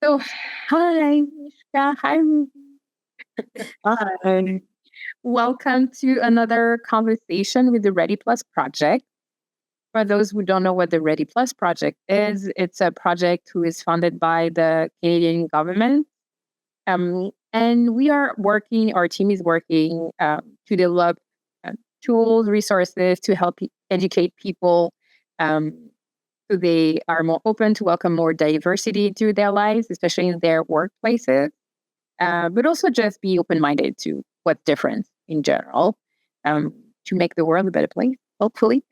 So, hi, Mishka. Hi, Ruby. Hi. Welcome to another conversation with the Ready Plus project. For those who don't know what the Ready Plus project is, it's a project who is funded by the Canadian government. And we are working, our team is working to develop tools, resources to help educate people um, so they are more open to welcome more diversity into their lives, especially in their workplaces. But also just be open-minded to what's different in general to make the world a better place, hopefully.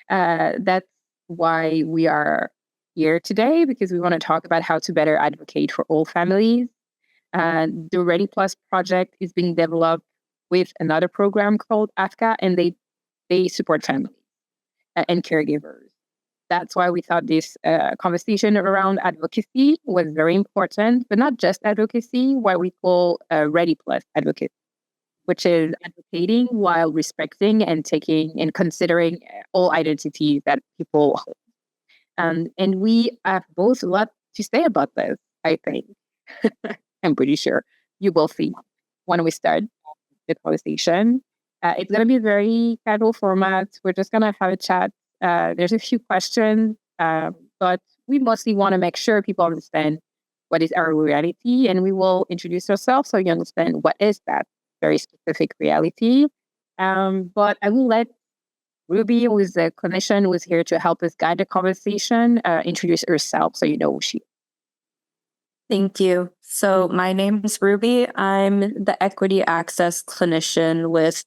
That's why we are here today, because we want to talk about how to better advocate for all families. The Ready Plus project is being developed with another program called AFCA, and they support families and caregivers. That's why we thought this conversation around advocacy was very important, but not just advocacy, what we call Ready Plus advocacy, which is advocating while respecting and taking and considering all identities that people hold. And we have both a lot to say about this, I think. I'm pretty sure you will see when we start the conversation. It's going to be a very casual format. We're just going to have a chat. There's a few questions, but we mostly want to make sure people understand what is our reality, and we will introduce ourselves so you understand what is that very specific reality. But I will let Ruby, who is a clinician, who is here to help us guide the conversation, introduce herself so you know who she is. Thank you. So my name is Ruby. I'm the equity access clinician with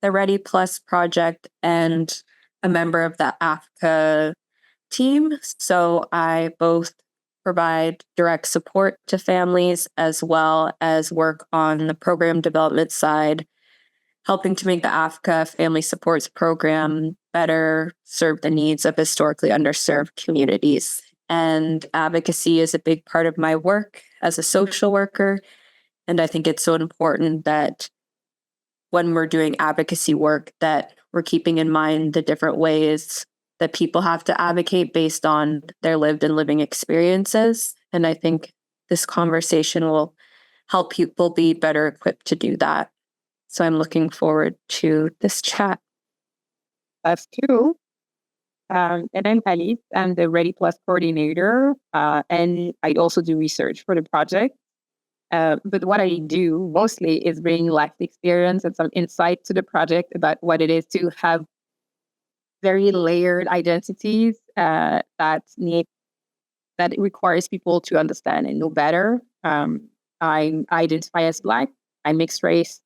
the Ready Plus project and a member of the AFCA team. So I both provide direct support to families as well as work on the program development side, helping to make the AFCA Family Supports Program better serve the needs of historically underserved communities. And advocacy is a big part of my work as a social worker. And I think it's so important that when we're doing advocacy work, that we're keeping in mind the different ways that people have to advocate based on their lived and living experiences. And I think this conversation will help people be better equipped to do that. So I'm looking forward to this chat. Us too. And I'm Alice. I'm the Ready Plus coordinator, and I also do research for the project. But what I do mostly is bring life experience and some insight to the project about what it is to have very layered identities that requires people to understand and know better. I identify as Black. I'm mixed race,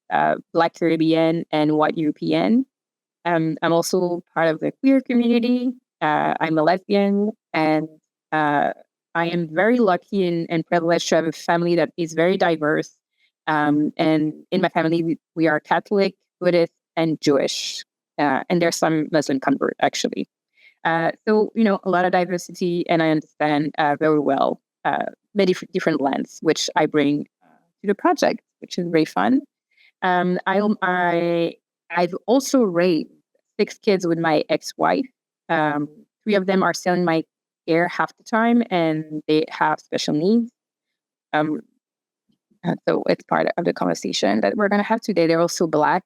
Black Caribbean, and white European. I'm also part of the queer community. I'm a lesbian, and I am very lucky and privileged to have a family that is very diverse. And in my family, we are Catholic, Buddhist, and Jewish. And there's some Muslim convert, actually. So, a lot of diversity, and I understand very well many different lens, which I bring to the project, which is very fun. I've also raised 6 kids with my ex-wife. 3 of them are still in my care half the time, and they have special needs. So it's part of the conversation that we're going to have today. They're also Black,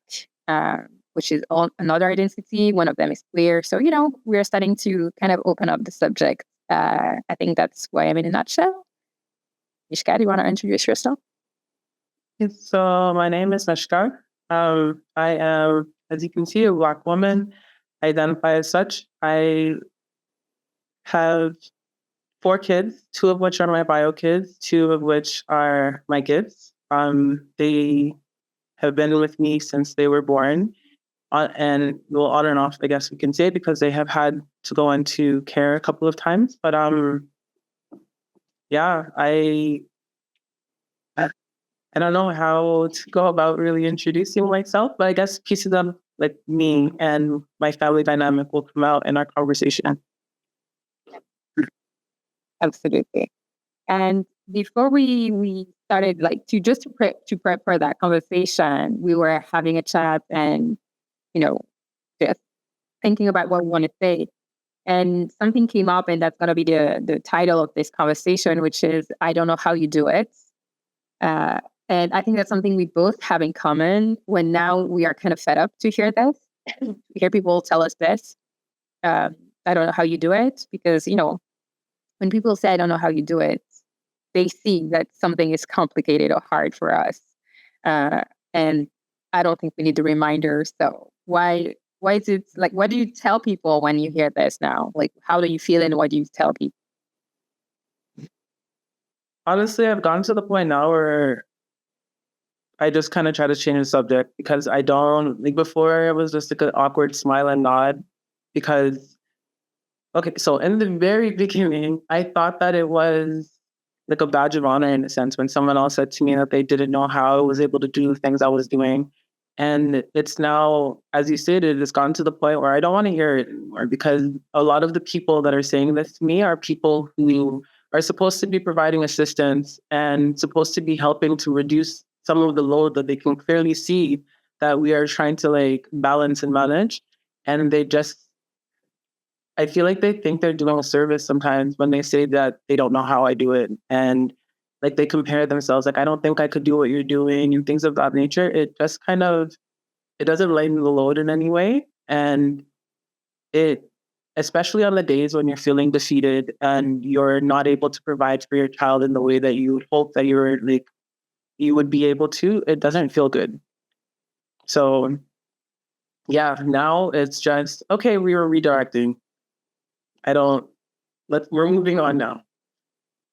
which is another identity. One of them is queer. So, we're starting to kind of open up the subject. I think that's why I'm in a nutshell. Mishka, do you want to introduce yourself? Yes, so my name is Mishka. I am, as you can see, a Black woman. I identify as such. I have 4 kids, 2 of which are my bio kids, 2 of which are my kids. They have been with me since they were born. And well, on and off, I guess we can say, because they have had to go into care a couple of times. But yeah, I don't know how to go about really introducing myself, but I guess pieces of like me and my family dynamic will come out in our conversation. Absolutely. And before we started, like to prep for that conversation, we were having a chat and just thinking about what we want to say. And something came up, and that's going to be the title of this conversation, which is, I don't know how you do it. And I think that's something we both have in common when now we are kind of fed up to hear this. We hear people tell us this. I don't know how you do it, because, when people say, I don't know how you do it, they see that something is complicated or hard for us. And I don't think we need the reminder. So why is it like, what do you tell people when you hear this now? Like, how do you feel and what do you tell people? Honestly, I've gotten to the point now where I just kind of try to change the subject, because I don't, like, before it was just like an awkward smile and nod, because, okay, so in the very beginning, I thought that it was like a badge of honor in a sense when someone else said to me that they didn't know how I was able to do the things I was doing. And it's now, as you stated, it's gotten to the point where I don't want to hear it anymore, because a lot of the people that are saying this to me are people who are supposed to be providing assistance and supposed to be helping to reduce some of the load that they can clearly see that we are trying to like balance and manage. And I feel like they think they're doing a service sometimes when they say that they don't know how I do it. And like they compare themselves, like, I don't think I could do what you're doing and things of that nature. It just kind of, it doesn't lighten the load in any way. And it, especially on the days when you're feeling defeated and you're not able to provide for your child in the way that you hope that you would be able to, it doesn't feel good. So yeah, now it's just, okay, we were redirecting. We're moving on now.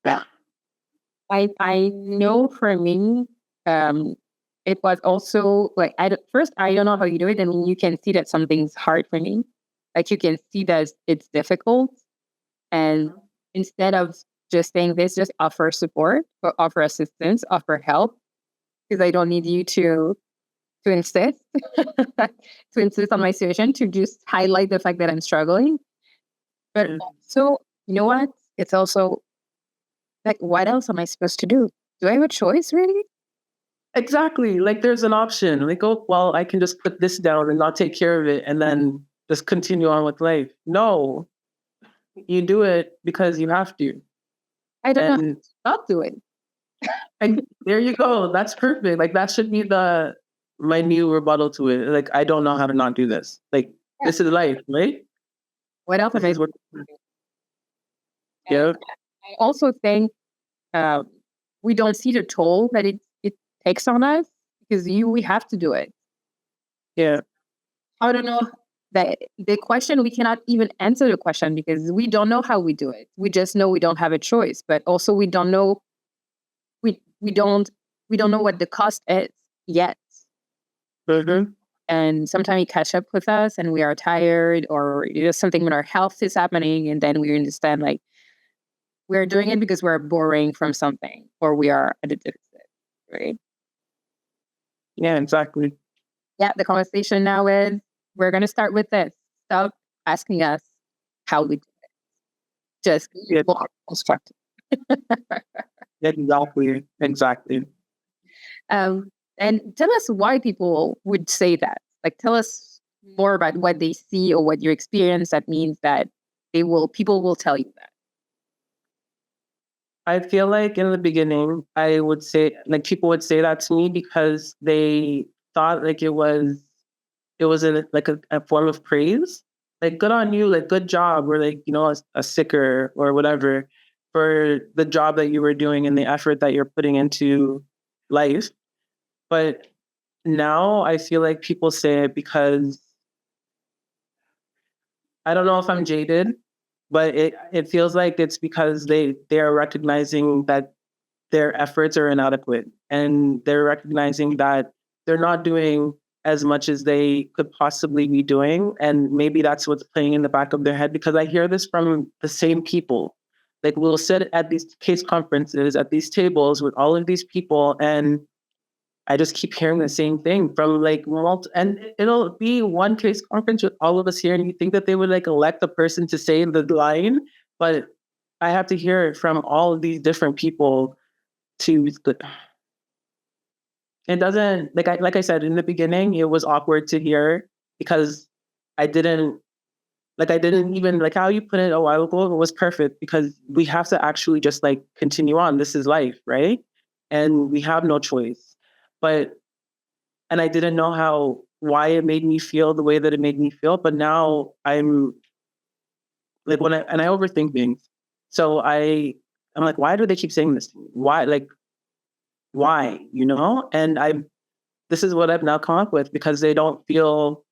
Yeah. I know for me, it was also like, first, I don't know how you do it. And you can see that something's hard for me. Like you can see that it's difficult. And instead of just saying this, just offer support or offer assistance, offer help, because I don't need you to insist, to insist on my situation, to just highlight the fact that I'm struggling. But also, you know what? It's also like, what else am I supposed to do? Do I have a choice, really? Exactly. Like there's an option. Like, oh, well, I can just put this down and not take care of it and then just continue on with life. No, you do it because you have to. I don't know. Not do it. And there you go. That's perfect. Like that should be my new rebuttal to it. Like, I don't know how to not do this. Like, this is life, right? What else am I supposed to do? Yeah. I also think we don't see the toll that it takes on us, because we have to do it. Yeah. I don't know that the question, we cannot even answer the question because we don't know how we do it. We just know we don't have a choice, but also we don't know we don't know what the cost is yet. Mm-hmm. And sometimes it catch up with us and we are tired, or there's something with our health is happening, and then we understand like we're doing it because we're borrowing from something or we are at a deficit, right? Yeah, exactly. Yeah, the conversation now is, we're going to start with this. Stop asking us how we do it. Just be more constructive. Exactly. And tell us why people would say that. Like, tell us more about what they see or what you experience that means that people will tell you that. I feel like in the beginning, I would say, like, people would say that to me because they thought like it was like a form of praise, like, good on you, like, good job, or like, a sticker or whatever for the job that you were doing and the effort that you're putting into life. But now I feel like people say it because, I don't know if I'm jaded, but it feels like it's because they are recognizing that their efforts are inadequate, and they're recognizing that they're not doing as much as they could possibly be doing. And maybe that's what's playing in the back of their head, because I hear this from the same people. Like, we'll sit at these case conferences, at these tables with all of these people, and I just keep hearing the same thing from like, and it'll be one case conference with all of us here, and you think that they would like elect a person to say the line, but I have to hear it from all of these different people. It doesn't, like I said in the beginning, it was awkward to hear because I didn't Like I didn't even like how you put it a while ago was perfect because we have to actually just like continue on. This is life, right? And we have no choice. But and I didn't know why it made me feel the way that it made me feel. But now I'm like I overthink things. So I'm like, why do they keep saying this to me? Why? And this is what I've now come up with because they don't feel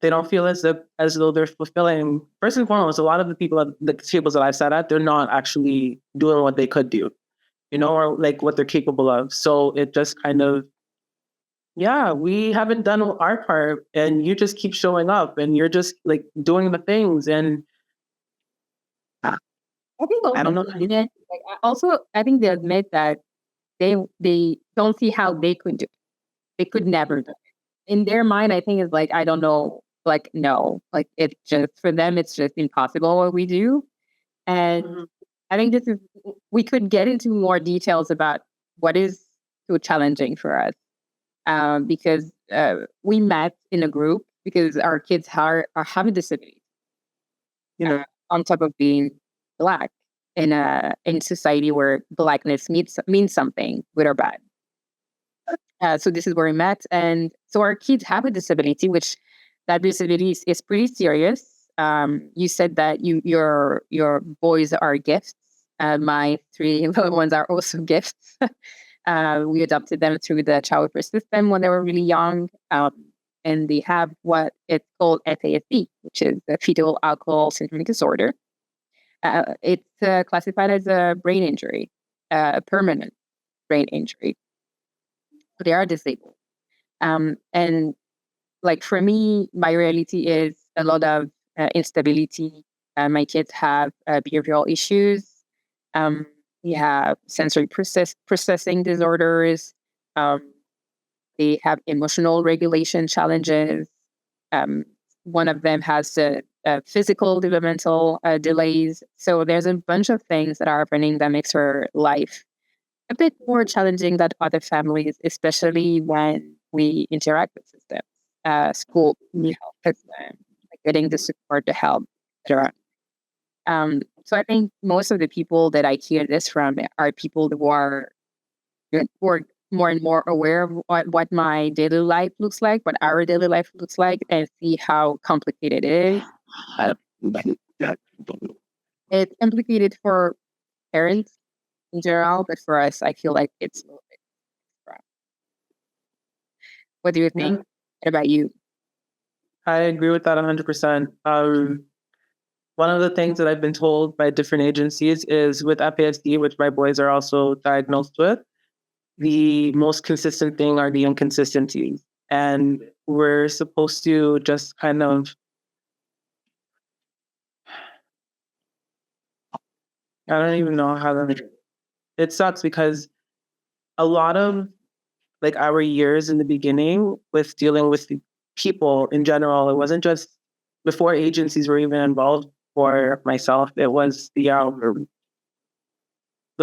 as though they're fulfilling. First and foremost, a lot of the people at the tables that I've sat at, they're not actually doing what they could do, or like what they're capable of. So it just kind of, yeah, we haven't done our part, and you just keep showing up, and you're just like doing the things, and I think I don't know. I think they admit that they don't see how they could do it. They could never do it. In their mind, I think it's like, I don't know, like, no, like it's just, for them, it's just impossible what we do. And I think we could get into more details about what is so challenging for us. Because we met in a group because our kids have a disability, on top of being Black in society where Blackness means something, good or bad. So this is where we met. And so our kids have a disability, which that disability is pretty serious. You said that your boys are gifts. My 3 little ones are also gifts. We adopted them through the child welfare system when they were really young. And they have what it's called FASD, which is the fetal alcohol syndrome disorder. It's classified as a brain injury, a permanent brain injury. They are disabled. And like for me, my reality is a lot of instability. My kids have behavioral issues. They have sensory processing disorders. They have emotional regulation challenges. One of them has physical developmental delays. So there's a bunch of things that are happening that makes her life a bit more challenging than other families, especially when we interact with systems, school, help system, like getting the support to help, etc. So I think most of the people that I hear this from are people who are more and more aware of what my daily life looks like, what our daily life looks like, and see how complicated it is. It's complicated for parents in general, but for us, I feel like it's a little bit extra. What do you think? What about you? I agree with that 100%. One of the things that I've been told by different agencies is with FASD, which my boys are also diagnosed with, the most consistent thing are the inconsistencies. And we're supposed to just kind of, I don't even know how to, it sucks because a lot of like our years in the beginning with dealing with the people in general, it wasn't just before agencies were even involved for myself, it was the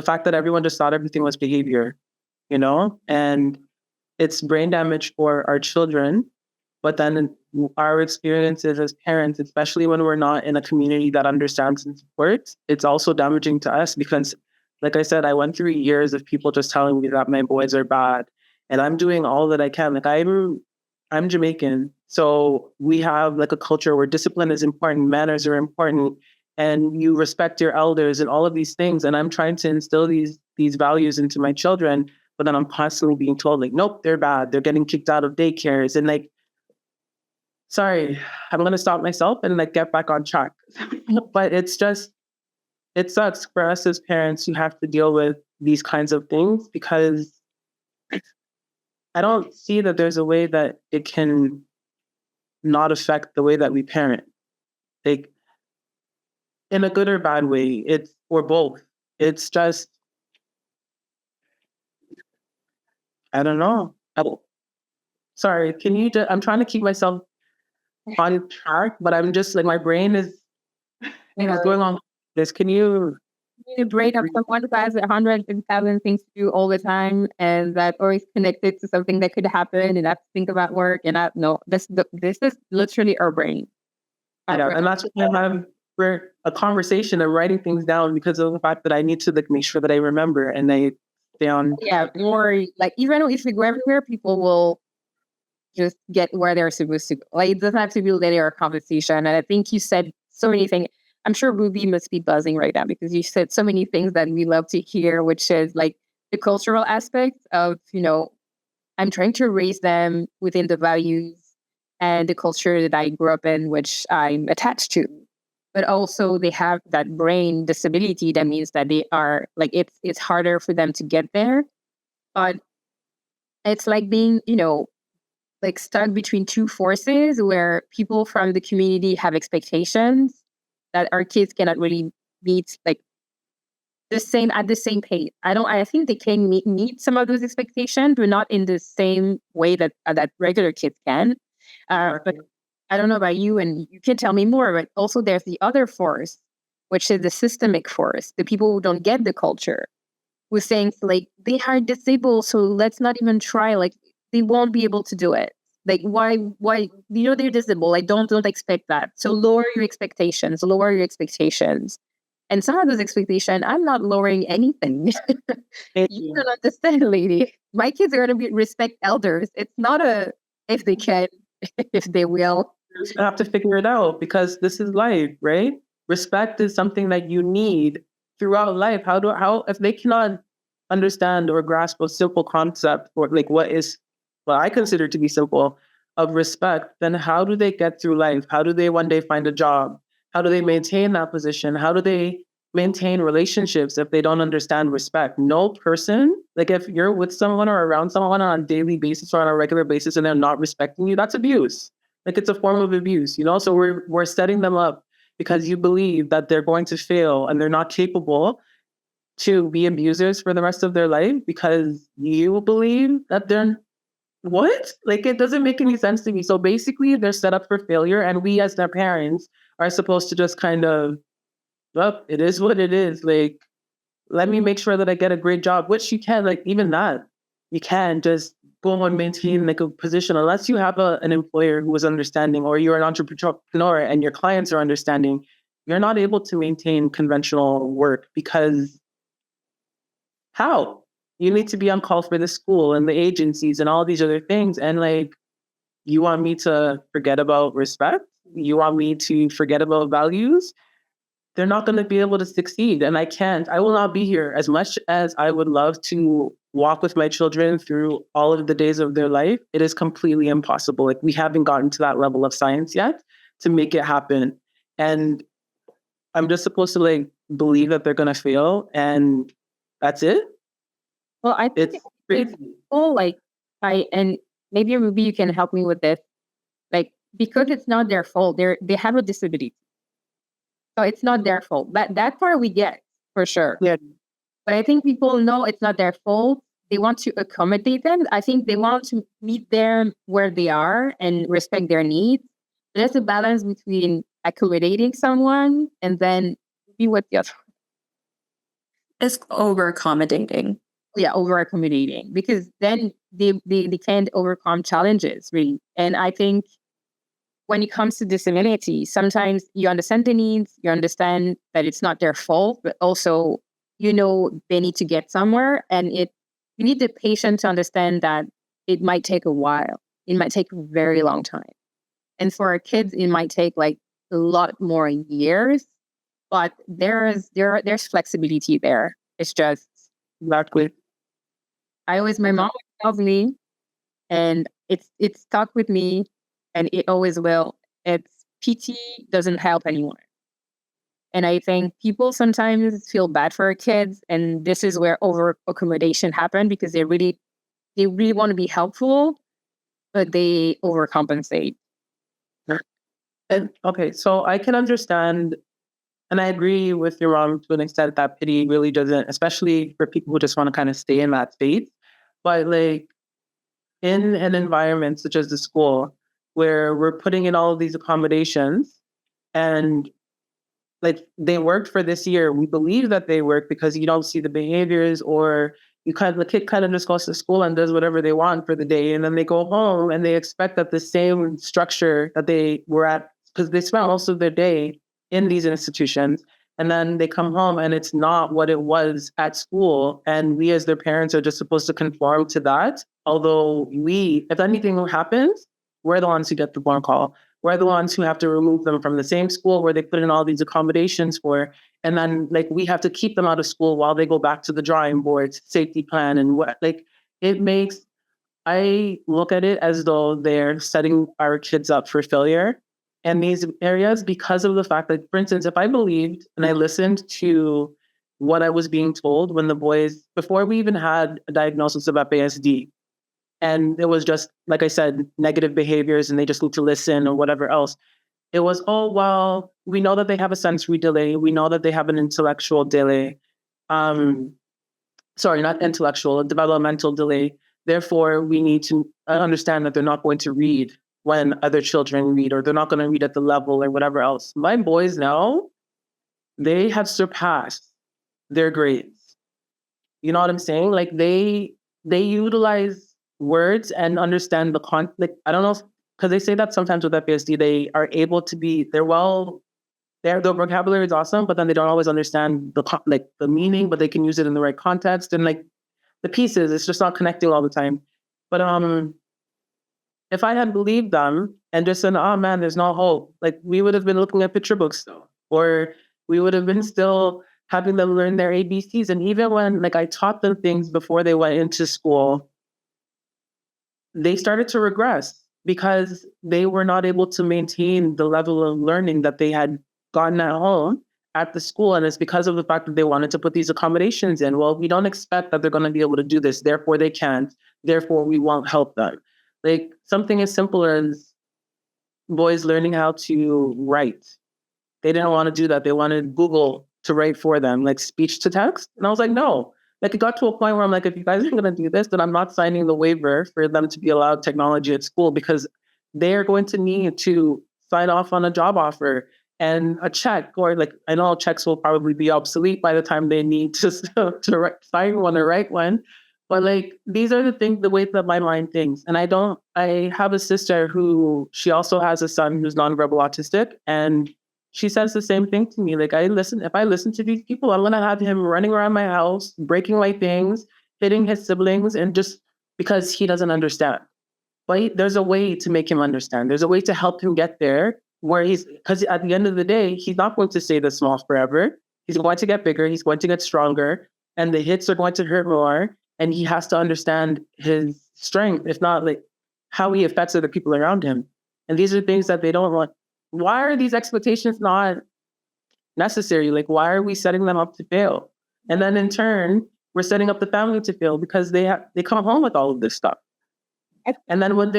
fact that everyone just thought everything was behavior, and it's brain damage for our children. But then our experiences as parents, especially when we're not in a community that understands and supports, it's also damaging to us because, like I said, I went through years of people just telling me that my boys are bad, and I'm doing all that I can. Like I'm Jamaican, so we have like a culture where discipline is important, manners are important, and you respect your elders and all of these things. And I'm trying to instill these values into my children, but then I'm constantly being told like, nope, they're bad. They're getting kicked out of daycares, and like, sorry, I'm going to stop myself and like get back on track. But it sucks for us as parents who have to deal with these kinds of things because I don't see that there's a way that it can not affect the way that we parent. Like in a good or bad way, or both. It's just, I don't know. Sorry, can you I'm trying to keep myself on track, but I'm just like, my brain is going on this. Can you? The brain of someone who has 100,000 things to do all the time, and that always connected to something that could happen, and I have to think about work, and this is literally our brain. And that's why we're a conversation and writing things down because of the fact that I need to make sure that I remember and I stay on. Yeah, or like even if we go everywhere, people will just get where they're supposed to go. Like it doesn't have to be linear conversation. And I think you said so many things. I'm sure Ruby must be buzzing right now because you said so many things that we love to hear, which is like the cultural aspect of, I'm trying to raise them within the values and the culture that I grew up in, which I'm attached to. But also they have that brain disability that means that they are like it's harder for them to get there. But it's like being, like stuck between two forces where people from the community have expectations that our kids cannot really meet like at the same pace. I think they can meet some of those expectations, but not in the same way that regular kids can. But I don't know about you, and you can tell me more, but also there's the other force, which is the systemic force, the people who don't get the culture, who saying like they are disabled, so let's not even try. Like they won't be able to do it. Like why they're disabled. Like don't expect that. So lower your expectations. And some of those expectations, I'm not lowering anything. You don't understand, lady. My kids are going to respect elders. It's not a if they can, if they will. You have to figure it out because this is life, right? Respect is something that you need throughout life. How if they cannot understand or grasp a simple concept or like what I consider to be simple of respect, then how do they get through life? How do they one day find a job? How do they maintain that position? How do they maintain relationships if they don't understand respect? No person, like if you're with someone or around someone on a daily basis or on a regular basis and they're not respecting you, that's abuse. Like it's a form of abuse, So we're setting them up because you believe that they're going to fail and they're not capable to be abusers for the rest of their life because you believe that they're what? Like it doesn't make any sense to me. So basically they're set up for failure and we as their parents are supposed to just kind of, well, it is what it is. Like, let me make sure that I get a great job, which you can, like even that, you can just go and maintain like a position unless you have an employer who is understanding or you're an entrepreneur and your clients are understanding. You're not able to maintain conventional work because how? You need to be on call for the school and the agencies and all these other things. And like, you want me to forget about respect? You want me to forget about values? They're not going to be able to succeed. And I will not be here as much as I would love to walk with my children through all of the days of their life. It is completely impossible. Like we haven't gotten to that level of science yet to make it happen. And I'm just supposed to like believe that they're going to fail and that's it. Well, I think it's all like and maybe Ruby, you can help me with this. Like because it's not their fault, they have a disability. So it's not their fault. That part we get for sure. Yeah. But I think people know it's not their fault. They want to accommodate them. I think they want to meet them where they are and respect their needs. There's a balance between accommodating someone and then be with the other. It's over accommodating. Yeah, over accommodating because then they can't overcome challenges really. And I think when it comes to disability, sometimes you understand the needs, you understand that it's not their fault, but also they need to get somewhere, and you need the patient to understand that it might take a while. It might take a very long time, and for our kids, it might take like a lot more years. But there's flexibility there. It's just exactly. my mom tells me, and it's stuck with me, and it always will. It's PT doesn't help anyone. And I think people sometimes feel bad for our kids, and this is where over accommodation happen because they really want to be helpful, but they overcompensate. And okay, so I can understand, and I agree with your mom to an extent that pity really doesn't, especially for people who just want to kind of stay in that state. But like in an environment such as the school, where we're putting in all of these accommodations and like they worked for this year. We believe that they work because you don't see the behaviors or the kid kind of just goes to school and does whatever they want for the day. And then they go home and they expect that the same structure that they were at because they spent most of their day in these institutions. And then they come home and it's not what it was at school. And we as their parents are just supposed to conform to that. Although if anything happens, we're the ones who get the phone call. We're the ones who have to remove them from the same school where they put in all these accommodations for. And then we have to keep them out of school while they go back to the drawing board, safety plan and what, it makes, I look at it as though they're setting our kids up for failure in these areas because of the fact that, for instance, if I believed and I listened to what I was being told when the boys, before we even had a diagnosis of FASD, and it was just, like I said, negative behaviors and they just need to listen or whatever else. It was, oh, well, we know that they have a sensory delay. We know that they have an intellectual delay. Sorry, not intellectual, a developmental delay. Therefore, we need to understand that they're not going to read when other children read, or they're not going to read at the level or whatever else. My boys now, they have surpassed their grades. You know what I'm saying? They utilize words and understand the conflict. I don't know, because they say that sometimes with FASD, they are able to be, their vocabulary is awesome, but then they don't always understand the meaning, but they can use it in the right context. And the pieces, it's just not connecting all the time. But if I had believed them and just said, oh man, there's no hope, we would have been looking at picture books still, or we would have been still having them learn their ABCs. And even when I taught them things before they went into school, they started to regress because they were not able to maintain the level of learning that they had gotten at home at the school. And it's because of the fact that they wanted to put these accommodations in. Well, we don't expect that they're going to be able to do this. Therefore, they can't. Therefore, we won't help them. Something as simple as boys learning how to write. They didn't want to do that. They wanted Google to write for them, speech to text. And I was like, no. It got to a point where I'm like, if you guys are going to do this, then I'm not signing the waiver for them to be allowed technology at school, because they're going to need to sign off on a job offer and a check, or I know checks will probably be obsolete by the time they need to sign one or write one. But these are the way that my mind thinks. And I have a sister who, she also has a son who's nonverbal autistic, and she says the same thing to me. If I listen to these people, I'm going to have him running around my house, breaking my things, hitting his siblings, and just because he doesn't understand. But there's a way to make him understand. There's a way to help him get there because at the end of the day, he's not going to stay this small forever. He's going to get bigger. He's going to get stronger, and the hits are going to hurt more. And he has to understand his strength, if not how he affects other people around him. And these are things that they don't want. Why are these expectations not necessary? Why are we setting them up to fail? And then in turn, we're setting up the family to fail because they come home with all of this stuff. And then when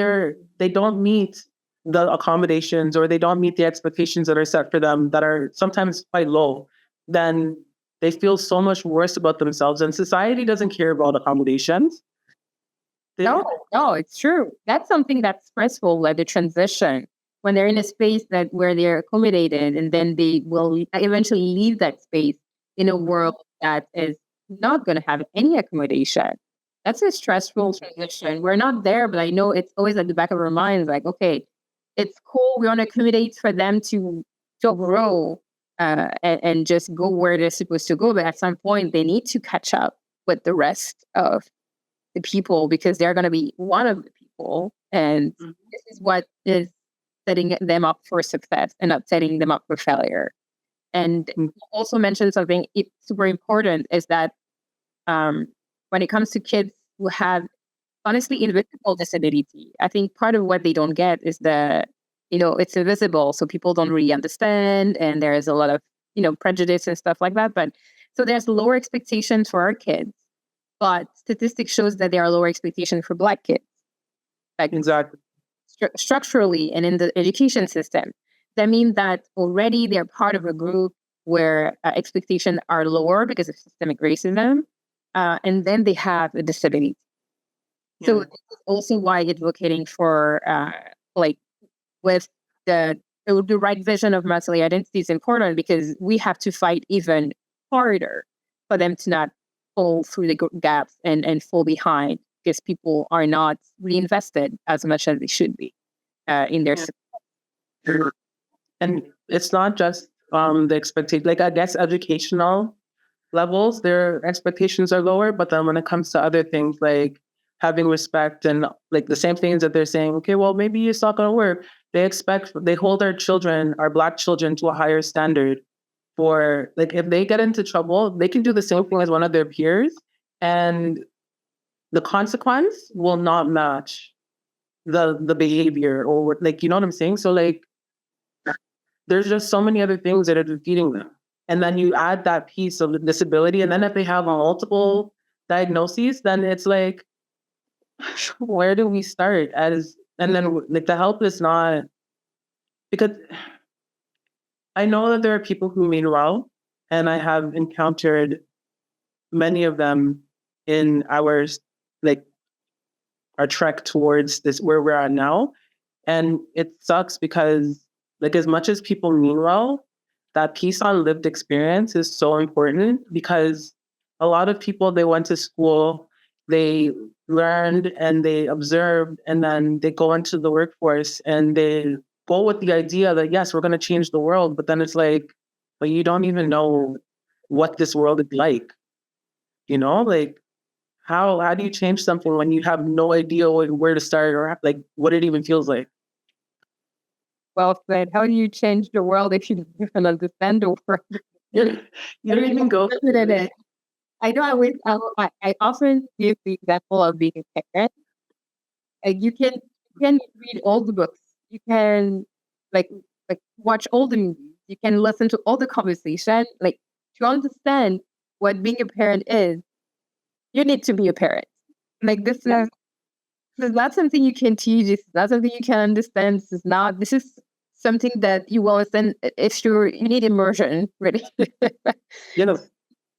they don't meet the accommodations, or they don't meet the expectations that are set for them that are sometimes quite low, then they feel so much worse about themselves. And society doesn't care about accommodations. No, it's true. That's something that's stressful, like the transition. When they're in a space where they're accommodated, and then they will eventually leave that space in a world that is not going to have any accommodation. That's a stressful transition. We're not there, but I know it's always at the back of our minds, okay, it's cool. We want to accommodate for them to grow and just go where they're supposed to go. But at some point, they need to catch up with the rest of the people, because they're going to be one of the people. And this is what is setting them up for success and not setting them up for failure. And you also mentioned something super important, is that when it comes to kids who have honestly invisible disability, I think part of what they don't get is it's invisible, so people don't really understand, and there's a lot of prejudice and stuff like that. But so there's lower expectations for our kids, but statistics shows that there are lower expectations for Black kids. Exactly. Structurally and in the education system, that means that already they're part of a group where expectations are lower because of systemic racism, and then they have a disability. Yeah. So this is also why advocating for with the right vision of multi identity is important, because we have to fight even harder for them to not fall through the gaps and fall behind, because people are not reinvested as much as they should be in their support. And it's not just the expectation, like I guess educational levels, their expectations are lower. But then when it comes to other things like having respect and like the same things that they're saying, okay, well, maybe it's not going to work. They hold our children, our Black children, to a higher standard for like if they get into trouble, they can do the same thing as one of their peers, and the consequence will not match the behavior or like you know what I'm saying. So like there's just so many other things that are defeating them. And then you add that piece of the disability. And then if they have multiple diagnoses, then it's like, where do we start? And then like the help is not, because I know that there are people who mean well, and I have encountered many of them in like our trek towards this where we're at now. And it sucks because like as much as people mean well, that piece on lived experience is so important because a lot of people, they went to school, they learned and they observed, and then they go into the workforce and they go with the idea that yes, we're going to change the world. But then it's like, but you don't even know what this world is like, you know, like how do you change something when you have no idea where to start or like what it even feels like? Well said. How do you change the world if you don't even understand the world? You don't even go through it. I know I often give the example of being a parent. You can read all the books. You can like watch all the movies. You can listen to all the conversation. Like to understand what being a parent is, you need to be a parent. Like this is not something you can teach. This is not something you can understand. This is something that you will understand if you need immersion, really. You know,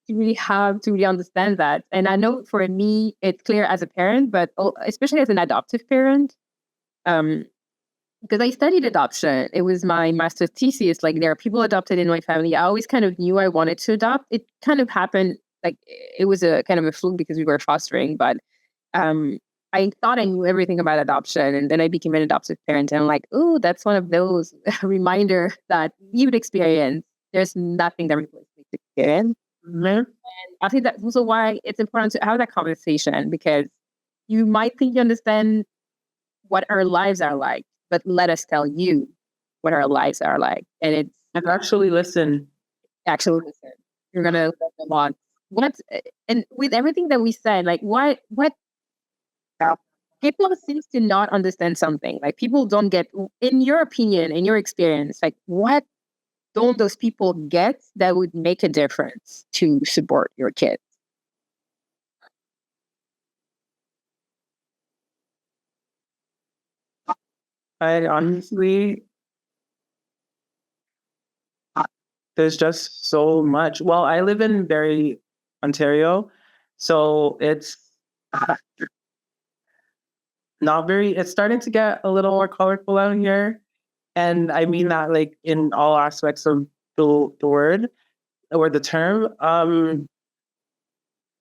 You really have to really understand that. And I know for me, it's clear as a parent, but especially as an adoptive parent, because I studied adoption. It was my master's thesis. Like there are people adopted in my family. I always kind of knew I wanted to adopt. It kind of happened, like it was a kind of a fluke because we were fostering, but I thought I knew everything about adoption. And then I became an adoptive parent. And I'm like, oh, that's one of those reminder that lived experience, there's nothing that replaces lived experience. And I think that's also why it's important to have that conversation, because you might think you understand what our lives are like, but let us tell you what our lives are like. And actually listen. Actually listen. You're gonna learn a lot. And with everything that we said, like what people seems to not understand something. Like people don't get, in your opinion, in your experience, like what don't those people get that would make a difference to support your kids? I honestly, there's just so much. Well, I live in Barrie, Ontario, so it's not very, it's starting to get a little more colorful out here. And I mean that like in all aspects of the word or the term.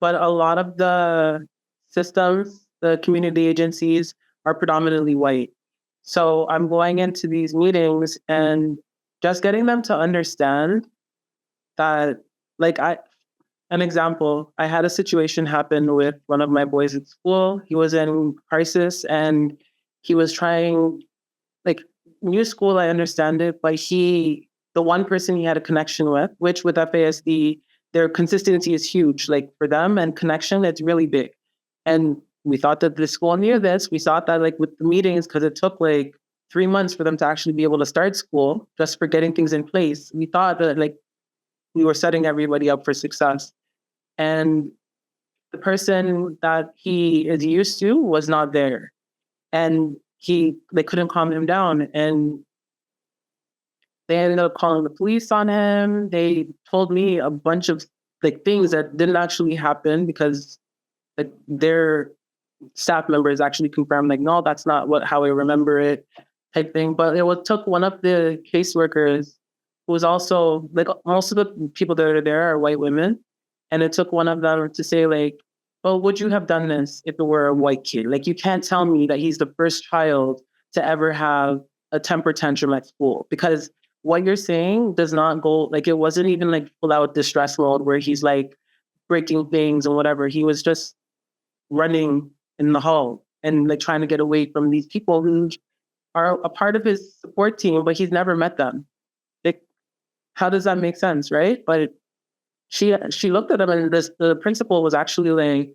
But a lot of the systems, the community agencies are predominantly white. So I'm going into these meetings and just getting them to understand that, like, an example, I had a situation happen with one of my boys at school. He was in crisis and he was trying, like, new school, I understand it, but the one person he had a connection with, which with FASD, their consistency is huge. Like for them and connection, it's really big. And we thought that the school knew this. We thought that like with the meetings, because it took like 3 months for them to actually be able to start school, just for getting things in place. We thought that like we were setting everybody up for success. And the person that he is used to was not there. And they couldn't calm him down. And they ended up calling the police on him. They told me a bunch of like things that didn't actually happen because like their staff members actually confirmed like, no, that's not how I remember it type thing. But took one of the caseworkers who was also like most of the people that are there are white women. And it took one of them to say like, well, would you have done this if it were a white kid? Like you can't tell me that he's the first child to ever have a temper tantrum at school, because what you're saying does not go, like, it wasn't even like full out distress mode where he's like breaking things and whatever. He was just running in the hall and like trying to get away from these people who are a part of his support team, but he's never met them. Like, how does that make sense, right? But she looked at him, and the principal was actually like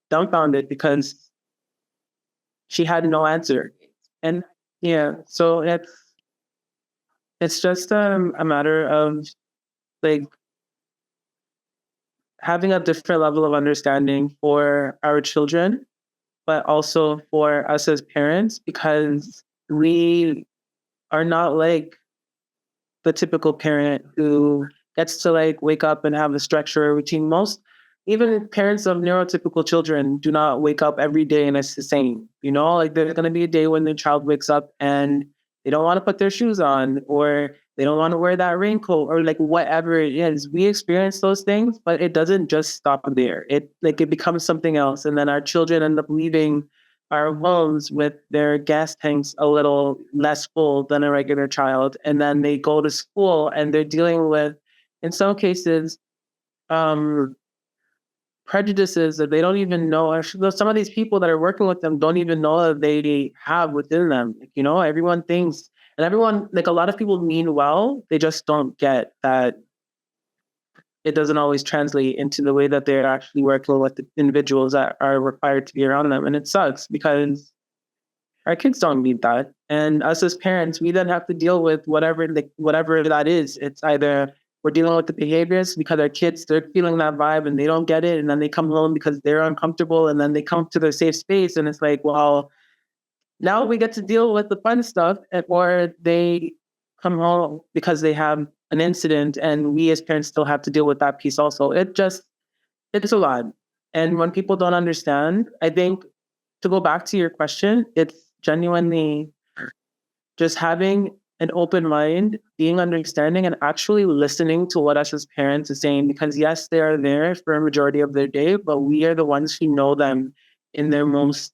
dumbfounded because she had no answer. And yeah, so it's just a matter of like having a different level of understanding for our children, but also for us as parents, because we are not like the typical parent who gets to like wake up and have a structure or routine. Most even parents of neurotypical children do not wake up every day and it's the same. You know, like there's gonna be a day when the child wakes up and they don't want to put their shoes on, or they don't want to wear that raincoat, or like whatever it is. We experience those things, but it doesn't just stop there. It becomes something else. And then our children end up leaving our homes with their gas tanks a little less full than a regular child. And then they go to school and they're dealing with, in some cases, prejudices that they don't even know. Or some of these people that are working with them don't even know that they have within them. You know, everyone thinks, and everyone, like a lot of people mean well, they just don't get that it doesn't always translate into the way that they're actually working with the individuals that are required to be around them. And it sucks because our kids don't need that. And us as parents, we then have to deal with whatever that is. It's either we're dealing with the behaviors because our kids, they're feeling that vibe and they don't get it. And then they come home because they're uncomfortable, and then they come to their safe space. And it's like, well, now we get to deal with the fun stuff, or they come home because they have an incident, and we as parents still have to deal with that piece also. It's a lot. And when people don't understand, I think, to go back to your question, it's genuinely just having an open mind, being understanding, and actually listening to what us as parents are saying. Because yes, they are there for a majority of their day, but we are the ones who know them in their most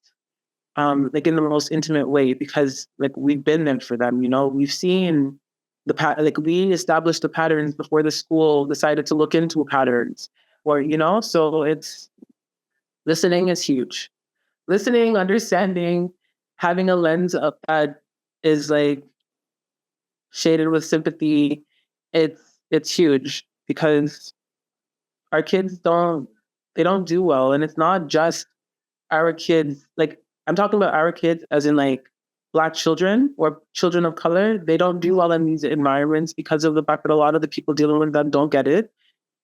like in the most intimate way, because like we've been there for them. You know, we've seen like we established the patterns before the school decided to look into patterns, or you know, so it's listening is huge. Listening, understanding, having a lens of that is like shaded with sympathy. It's huge because our kids they don't do well, and it's not just our kids. Like, I'm talking about our kids as in like Black children or children of color. They don't do well in these environments because of the fact that a lot of the people dealing with them don't get it.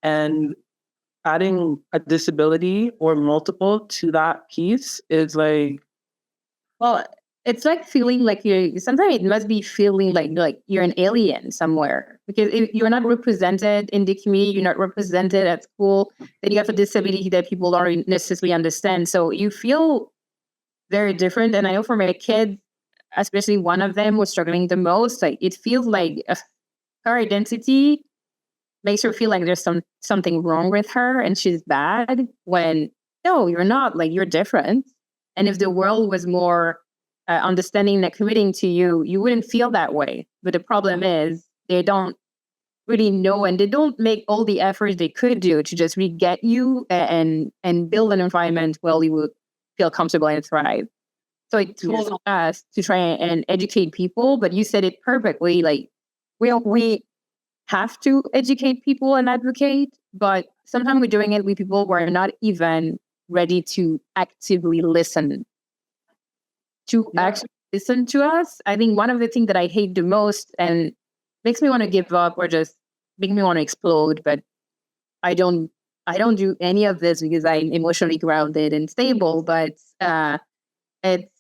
And adding a disability or multiple to that piece is like, Well, it's like feeling like sometimes it must be feeling like you're an alien somewhere, because if you're not represented in the community, you're not represented at school, then you have a disability that people don't necessarily understand. So you feel very different. And I know for my kids, especially one of them was struggling the most, like it feels like her identity makes her feel like there's something wrong with her and she's bad, when no, you're not. Like, you're different. And if the world was more understanding and committing to you, you wouldn't feel that way. But the problem is they don't really know, and they don't make all the efforts they could do to just really get you and build an environment where you would feel comfortable and thrive. So it falls on us to try and educate people. But you said it perfectly. Like, we have to educate people and advocate, but sometimes we're doing it with people who are not even ready to actively listen to us. I think one of the things that I hate the most and makes me want to give up or just make me want to explode, but I don't do any of this because I'm emotionally grounded and stable. But it's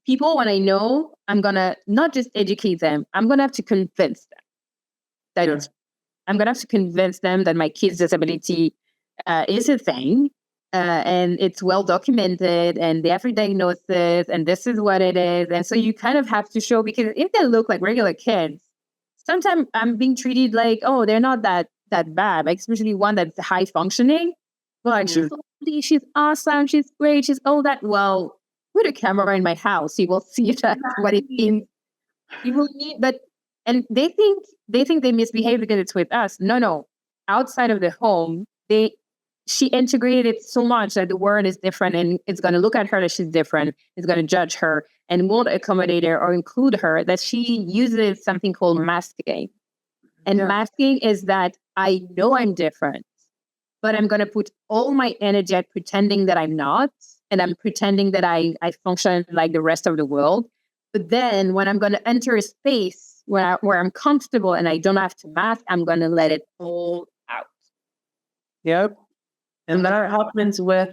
people, when I know I'm gonna not just educate them, I'm gonna have to convince them that I'm gonna have to convince them that my kid's disability is a thing. And it's well documented, and they have a diagnosis, and this is what it is. And so you kind of have to show, because if they look like regular kids, sometimes I'm being treated like, oh, they're not that bad, like especially one that's high functioning. Like, she's lovely, she's awesome, she's great, she's all that. Well, put a camera in my house, you will see that what it means. You will need, but And they think they misbehave because it's with us. No. Outside of the home, she integrated it so much that the world is different and it's going to look at her that she's different. It's going to judge her and won't accommodate her or include her, that she uses something called masking. And masking is that I know I'm different, but I'm going to put all my energy at pretending that I'm not. And I'm pretending that I function like the rest of the world. But then when I'm going to enter a space where I'm comfortable and I don't have to mask, I'm going to let it all out. Yep. And that happens with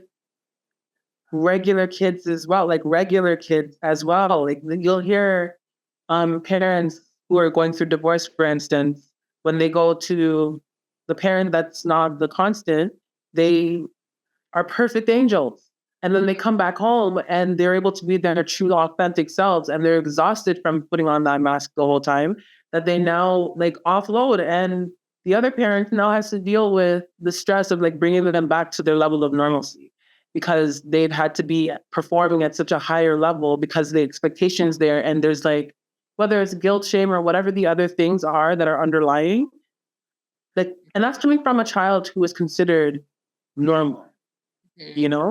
regular kids as well, like regular kids as well. Like you'll hear parents who are going through divorce, for instance, when they go to the parent that's not the constant, they are perfect angels. And then they come back home and they're able to be their true authentic selves, and they're exhausted from putting on that mask the whole time, that they now like offload, and the other parent now has to deal with the stress of like bringing them back to their level of normalcy, because they've had to be performing at such a higher level because the expectations there, and there's like, whether it's guilt, shame, or whatever the other things are that are underlying, like, and that's coming from a child who is considered normal.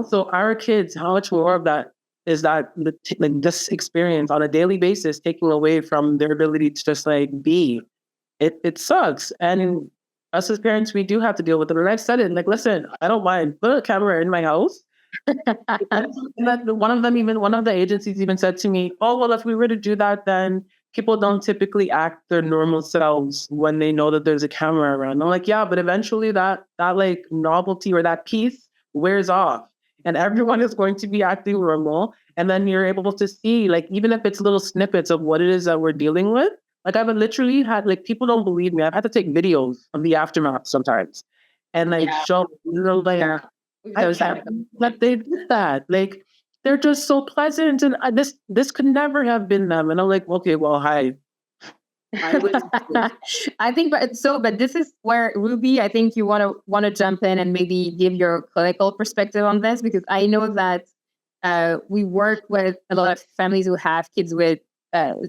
So our kids, how much more of that is that like this experience on a daily basis taking away from their ability to just like be? It sucks. And us as parents, we do have to deal with it. And I've said it, like, listen, I don't mind, put a camera in my house. And one of the agencies even said to me, oh, well, if we were to do that, then people don't typically act their normal selves when they know that there's a camera around. I'm like, yeah, but eventually that like novelty or that piece wears off, and everyone is going to be acting normal. And then you're able to see, like, even if it's little snippets of what it is that we're dealing with. Like, I've literally had, like, people don't believe me, I've had to take videos of the aftermath sometimes and like show, like, that they did that. Like, they're just so pleasant, and this could never have been them. And I'm like, okay, well, hi. I think, but this is where, Ruby, I think you want to jump in and maybe give your clinical perspective on this, because I know that we work with a lot of families who have kids with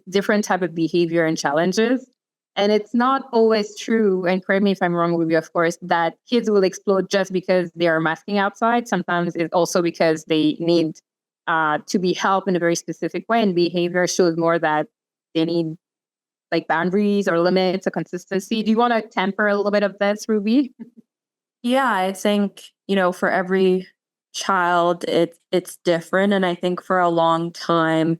different type of behavior and challenges, and it's not always true. And correct me if I'm wrong, Ruby, of course, that kids will explode just because they are masking outside. Sometimes it's also because they need to be helped in a very specific way, and behavior shows more that they need like boundaries or limits or consistency. Do you want to temper a little bit of this, Ruby? Yeah, I think, for every child, it's different. And I think for a long time,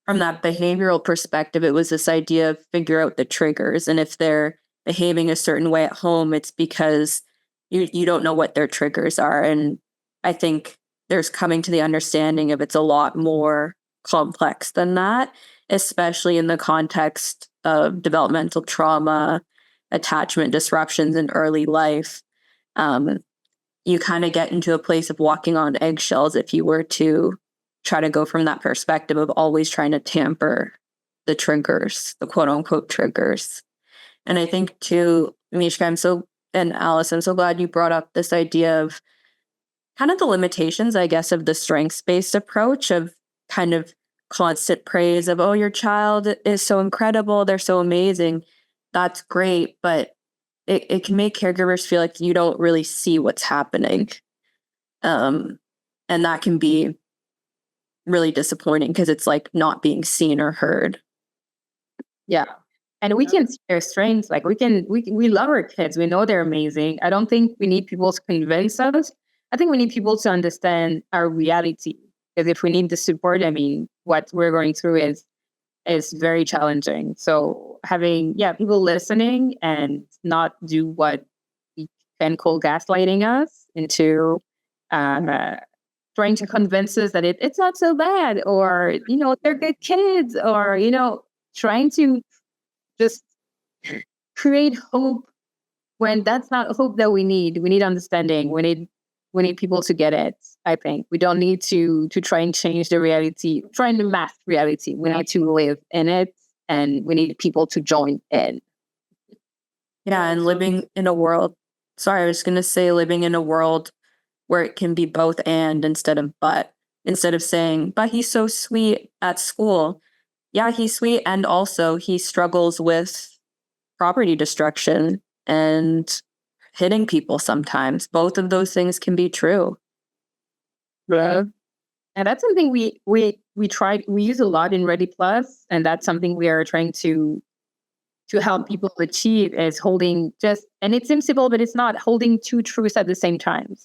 from that behavioral perspective, it was this idea of figure out the triggers. And if they're behaving a certain way at home, it's because you don't know what their triggers are. And I think there's coming to the understanding of it's a lot more complex than that, especially in the context of developmental trauma, attachment disruptions in early life. You kind of get into a place of walking on eggshells if you were to try to go from that perspective of always trying to tamper the triggers, the quote unquote triggers. And I think too, Mishka, and Alice, I'm so glad you brought up this idea of kind of the limitations, I guess, of the strengths-based approach of kind of constant praise of, oh, your child is so incredible, they're so amazing. That's great, but it can make caregivers feel like you don't really see what's happening. And that can be really disappointing because it's like not being seen or heard. Yeah. And we can see their strengths. Like we love our kids. We know they're amazing. I don't think we need people to convince us. I think we need people to understand our reality. Because if we need the support, I mean, what we're going through is very challenging. So having people listening and not do what we can call gaslighting us into trying to convince us that it's not so bad, or they're good kids, or trying to just create hope when that's not hope that we need. We need understanding. We need people to get it. I think we don't need to try and change the reality, trying to mask reality. We need to live in it, and we need people to join in. Yeah, and living in a world where it can be both and instead of but. Instead of saying, but he's so sweet at school, Yeah, he's sweet. And also he struggles with property destruction and hitting people sometimes. Both of those things can be true. Yeah. And that's something we use a lot in Ready Plus, and that's something we are trying to help people achieve is holding just, and it seems simple, but it's not, holding two truths at the same time.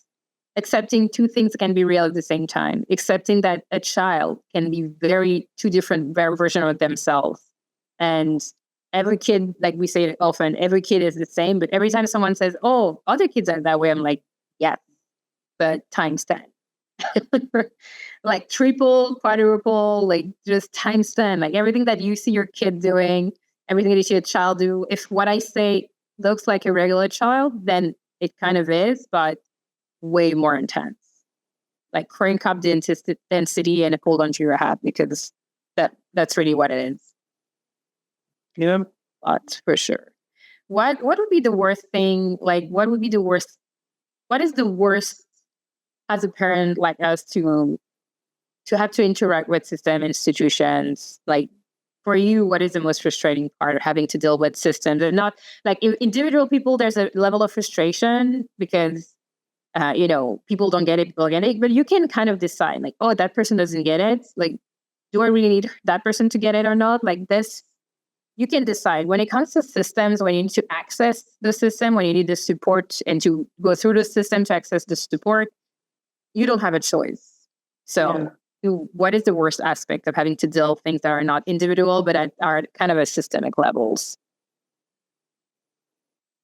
Accepting two things can be real at the same time. Accepting that a child can be two different versions of themselves. And every kid, like we say often, every kid is the same. But every time someone says, oh, other kids are that way, I'm like, yes, but times 10. Like triple, quadruple, like just times 10. Like everything that you see your kid doing, everything that you see a child do, if what I say looks like a regular child, then it kind of is, but way more intense. Like crank up the density and hold onto your hat, because that's really what it is. Yeah. But for sure. What would be the worst thing? Like, what is the worst as a parent like us to have to interact with system institutions? Like, for you, what is the most frustrating part of having to deal with systems? And not like individual people, there's a level of frustration because people don't get it, but you can kind of decide, like, oh, that person doesn't get it. Like, do I really need that person to get it or not? Like this, you can decide. When it comes to systems, when you need to access the system, when you need the support and to go through the system to access the support, you don't have a choice. So what is the worst aspect of having to deal with things that are not individual, but are kind of a systemic levels?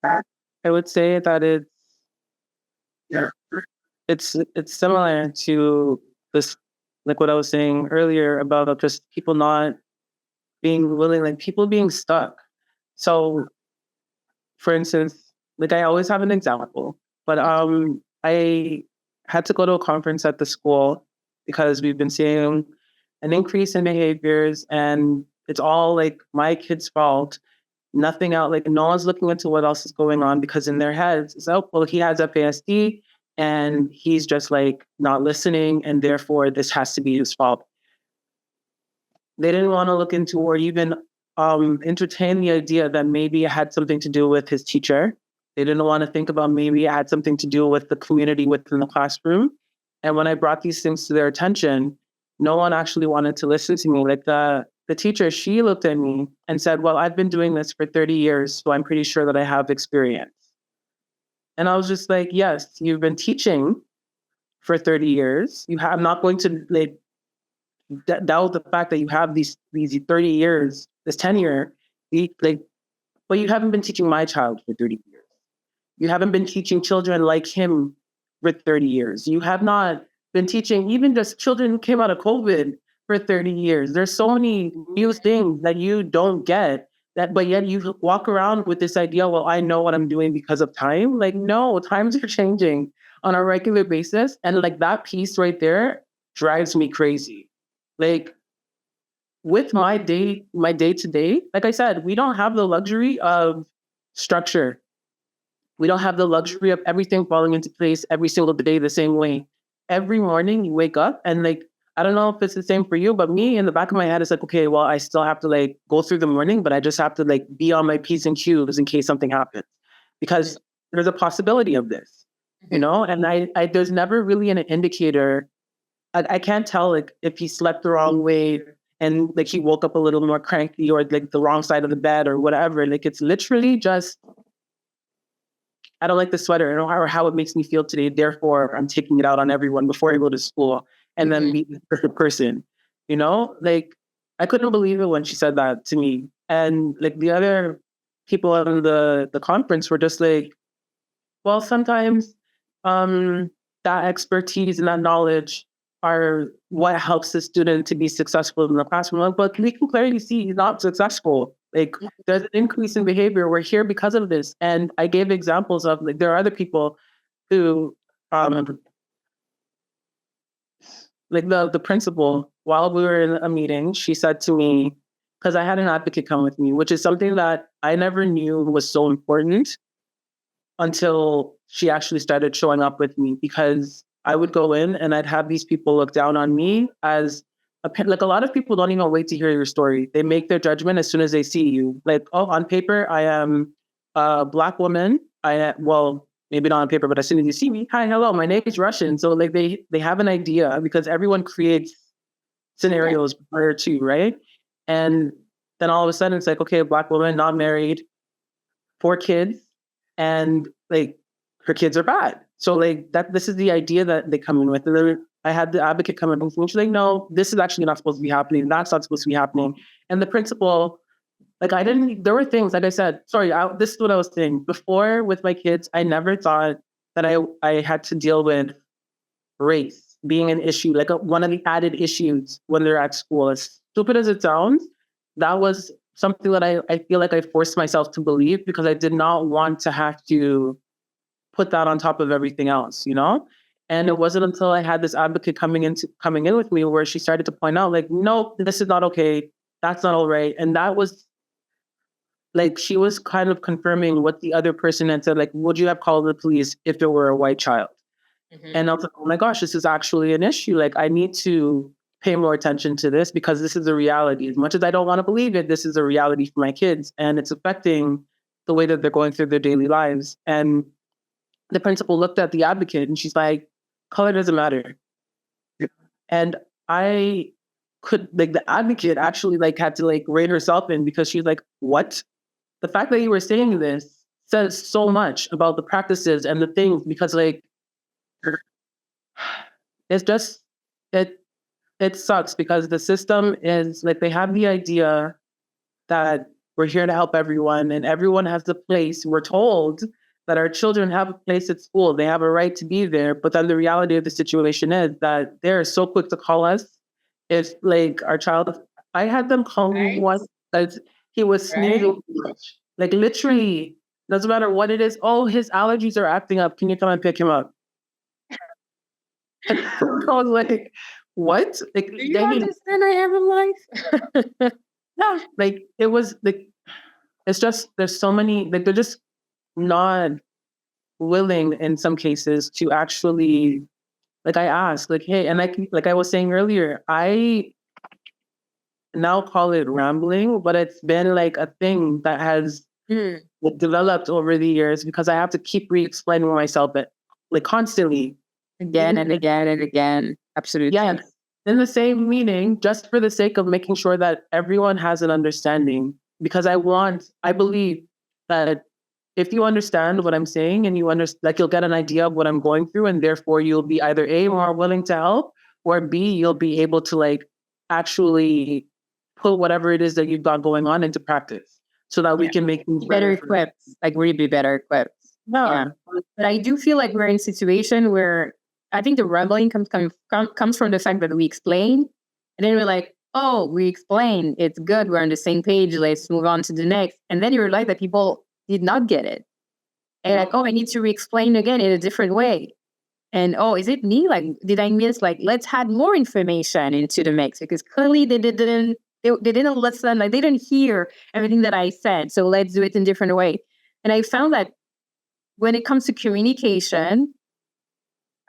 I would say that it's similar to this, like what I was saying earlier about just people not being willing, like people being stuck. So, for instance, like I always have an example, but I had to go to a conference at the school because we've been seeing an increase in behaviors, and it's all like my kid's fault. Nothing out, like no one's looking into what else is going on, because in their heads, it's, oh, well, he has FASD and he's just like not listening, and therefore this has to be his fault. They didn't want to look into or even entertain the idea that maybe it had something to do with his teacher. They didn't want to think about maybe it had something to do with the community within the classroom. And when I brought these things to their attention, no one actually wanted to listen to me. Like the teacher, she looked at me and said, well, I've been doing this for 30 years, so I'm pretty sure that I have experience. And I was just like, yes, you've been teaching for 30 years. I'm not going to like doubt the fact that you have these 30 years, this tenure, but you haven't been teaching my child for 30 years. You haven't been teaching children like him for 30 years. You have not been teaching even just children who came out of COVID for 30 years. There's so many new things that you don't get, but yet you walk around with this idea, well, I know what I'm doing because of time. Like, no, times are changing on a regular basis. And like that piece right there drives me crazy. Like with my day to day, like I said, we don't have the luxury of structure. We don't have the luxury of everything falling into place every single day the same way. Every morning you wake up and like, I don't know if it's the same for you, but me in the back of my head is like, okay, well, I still have to like go through the morning, but I just have to like be on my P's and Q's in case something happens, because there's a possibility of this, and I there's never really an indicator. I can't tell like if he slept the wrong way and like he woke up a little more cranky or like the wrong side of the bed or whatever. Like it's literally just, I don't like the sweater or how it makes me feel today. Therefore, I'm taking it out on everyone before I go to school and then meet the perfect person. Like I couldn't believe it when she said that to me. And like the other people in the conference were just like, well, sometimes that expertise and that knowledge are what helps the student to be successful in the classroom. But we can clearly see he's not successful. Like there's an increase in behavior. We're here because of this. And I gave examples of like there are other people who like the principal, while we were in a meeting, she said to me, because I had an advocate come with me, which is something that I never knew was so important until she actually started showing up with me, because I would go in and I'd have these people look down on me as like a lot of people don't even wait to hear your story. They make their judgment as soon as they see you. Like, oh, on paper, I am a Black woman. Well, maybe not on paper, but as soon as you see me, hi, hello, my name is Russian. So like they have an idea because everyone creates scenarios prior to, right? And then all of a sudden it's like, okay, a Black woman, not married, 4 kids, and like her kids are bad. So like this is the idea that they come in with. And then I had the advocate come in and she's like, no, this is actually not supposed to be happening. That's not supposed to be happening. And the principal, like there were things, like I said, this is what I was saying. Before with my kids, I never thought that I had to deal with race being an issue, like one of the added issues when they're at school. As stupid as it sounds, that was something that I feel like I forced myself to believe because I did not want to have to put that on top of everything else, you know? And it wasn't until I had this advocate coming in with me where she started to point out, like, no, this is not okay. That's not all right. And that was like, she was kind of confirming what the other person had said, like, would you have called the police if it were a white child? Mm-hmm. And I was like, oh my gosh, this is actually an issue. Like, I need to pay more attention to this because this is a reality. As much as I don't want to believe it, this is a reality for my kids. And it's affecting the way that they're going through their daily lives. And the principal looked at the advocate and she's like, color doesn't matter. And I could, like, the advocate actually like had to like rein herself in because she's like, what? The fact that you were saying this says so much about the practices and the things because like, it's just, it sucks because the system is like, they have the idea that we're here to help everyone and everyone has the place. We're told that our children have a place at school. They have a right to be there. But then the reality of the situation is that they're so quick to call us if like our child, I had them call me once that he was sneezing. Like literally, doesn't matter what it is. Oh, his allergies are acting up. Can you come and pick him up? I was like, what? Like, do you understand I have a life? Yeah, like it was like, it's just, there's so many, like they're just not willing in some cases to actually, like I asked, like, hey, and like I was saying earlier, I now call it rambling, but it's been like a thing that has developed over the years because I have to keep re-explaining myself, but like constantly. Again and again and again. Absolutely. Yeah. In the same meaning, just for the sake of making sure that everyone has an understanding, because I believe that if you understand what I'm saying and you like you'll get an idea of what I'm going through, and therefore you'll be either A, more willing to help, or B, you'll be able to like actually put whatever it is that you've got going on into practice so that we can make things better equipped, like really be better equipped. Yeah. But I do feel like we're in a situation where I think the rebellion comes from the fact that we explain, and then we're like, oh, we explain, it's good, we're on the same page, let's move on to the next. And then you realize that people did not get it. And like, oh, I need to re-explain again in a different way. And oh, is it me? Like, did I miss, like, let's add more information into the mix because clearly they didn't listen, like they didn't hear everything that I said. So let's do it in a different way. And I found that when it comes to communication,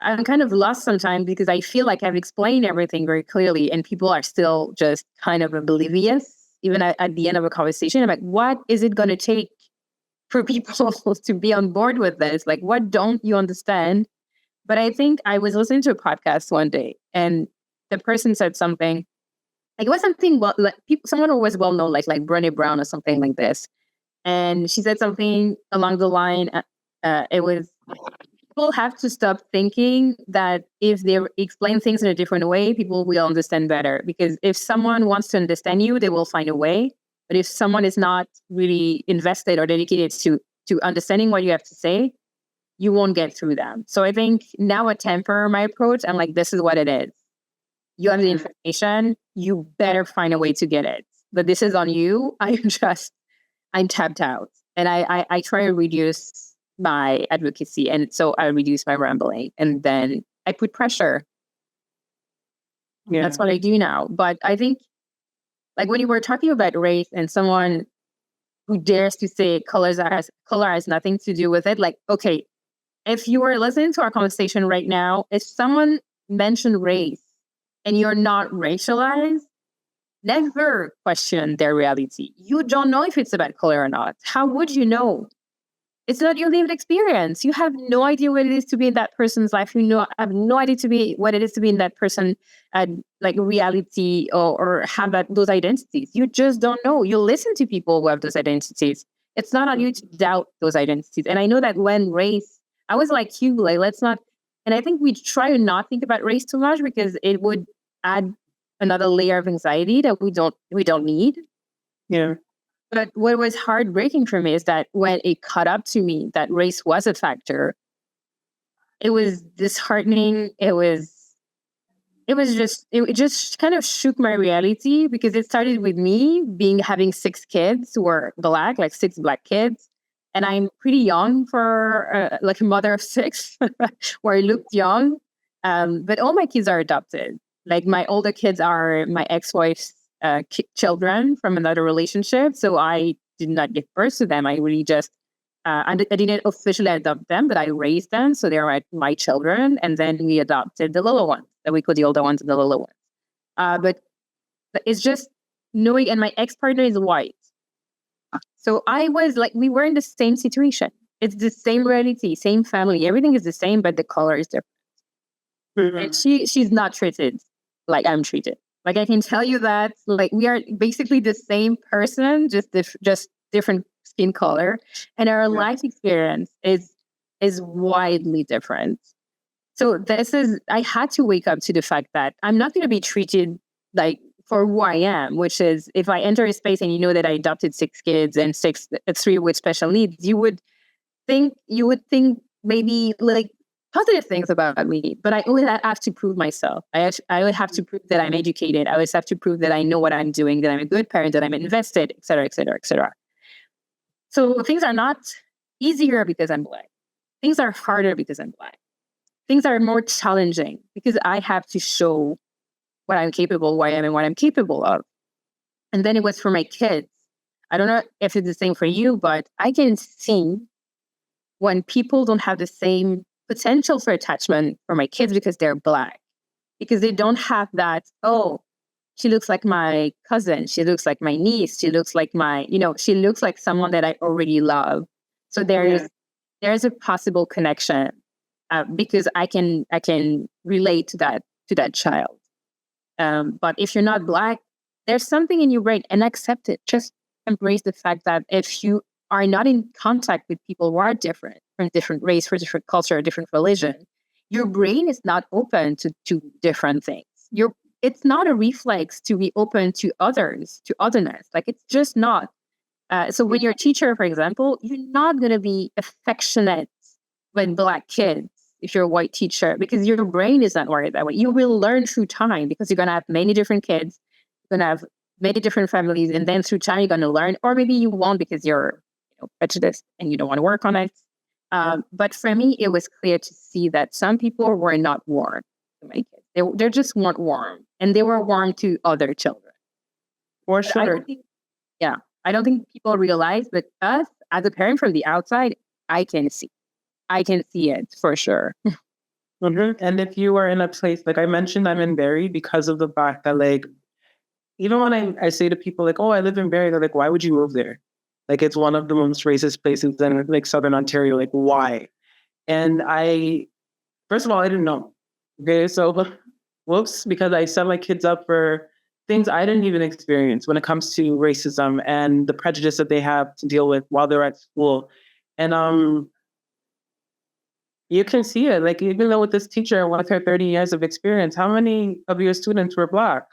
I'm kind of lost sometimes because I feel like I've explained everything very clearly and people are still just kind of oblivious. Even at the end of a conversation, I'm like, what is it going to take for people to be on board with this? Like, what don't you understand? But I think I was listening to a podcast one day and the person said something, like it was something, well, like someone who was well known, like Brené Brown or something like this. And she said something along the line, it was, people have to stop thinking that if they explain things in a different way, people will understand better. Because if someone wants to understand you, they will find a way. But if someone is not really invested or dedicated to understanding what you have to say, you won't get through them. So I think now I temper my approach. I'm like, this is what it is. You have the information, you better find a way to get it. But this is on you. I'm tapped out. And I try to reduce my advocacy. And so I reduce my rambling. And then I put pressure. Yeah. That's what I do now. But I think, like when you were talking about race and someone who dares to say color has nothing to do with it, like, okay, if you were listening to our conversation right now, if someone mentioned race and you're not racialized, never question their reality. You don't know if it's about color or not. How would you know? It's not your lived experience. You have no idea what it is to be in that person's life. Have no idea to be what it is to be in that person, like reality or have those identities. You just don't know. You listen to people who have those identities. It's not on you to doubt those identities. And I know that when race, I was like you, like let's not. And I think we try to not think about race too much because it would add another layer of anxiety that we don't need. Yeah. But what was heartbreaking for me is that when it caught up to me that race was a factor, it was disheartening. It just kind of shook my reality because it started with me having 6 kids who were Black, like 6 Black kids. And I'm pretty young for like a mother of 6 where I looked young. But all my kids are adopted. Like my older kids are my ex-wife's children from another relationship. So I did not give birth to them. I really just, I didn't officially adopt them, but I raised them. So they're my children. And then we adopted the little ones that we call the older ones and the little ones. But it's just knowing, and my ex-partner is white. So I was like, we were in the same situation. It's the same reality, same family. Everything is the same, but the color is different. Mm-hmm. And she's not treated like I'm treated. Like I can tell you that, like we are basically the same person, just different skin color, and our life experience is widely different. So I had to wake up to the fact that I'm not going to be treated like for who I am, which is if I enter a space and you know that I adopted 6 kids and 3 with special needs, you would think maybe like positive things about me, but I always have to prove myself. I would have to prove that I'm educated. I always have to prove that I know what I'm doing, that I'm a good parent, that I'm invested, et cetera, et cetera, et cetera. So things are not easier because I'm Black. Things are harder because I'm Black. Things are more challenging because I have to show what I'm capable, who I am, and what I'm capable of. And then it was for my kids. I don't know if it's the same for you, but I can see when people don't have the same potential for attachment for my kids because they're Black, because they don't have that, oh, she looks like my cousin, she looks like my niece, she looks like she looks like someone that I already love. So there's a possible connection because I can relate to that child. But if you're not Black, there's something in your brain, and accept it. Just embrace the fact that if you are not in contact with people who are different, from different race, for different culture, different religion, your brain is not open to different things. It's not a reflex to be open to others, to otherness. Like it's just not. So when you're a teacher, for example, you're not going to be affectionate with Black kids if you're a white teacher because your brain is not wired that way. You will learn through time because you're going to have many different kids, you're going to have many different families, and then through time you're going to learn, or maybe you won't because you're prejudiced and you don't want to work on it. But for me, it was clear to see that some people were not warm to my kids. They just weren't warm, and they were warm to other children. For sure. I don't think people realize, but us as a parent from the outside, I can see it for sure. Mm-hmm. And if you are in a place, like I mentioned, I'm in Barrie because of the fact that, like, even when I say to people, like, oh, I live in Barrie, they're like, why would you move there? Like, it's one of the most racist places in, like, Southern Ontario. Like, why? And first of all, I didn't know. Okay, so, whoops, because I set my kids up for things I didn't even experience when it comes to racism and the prejudice that they have to deal with while they're at school. And you can see it. Like, even though with this teacher, with her 30 years of experience, how many of your students were Black?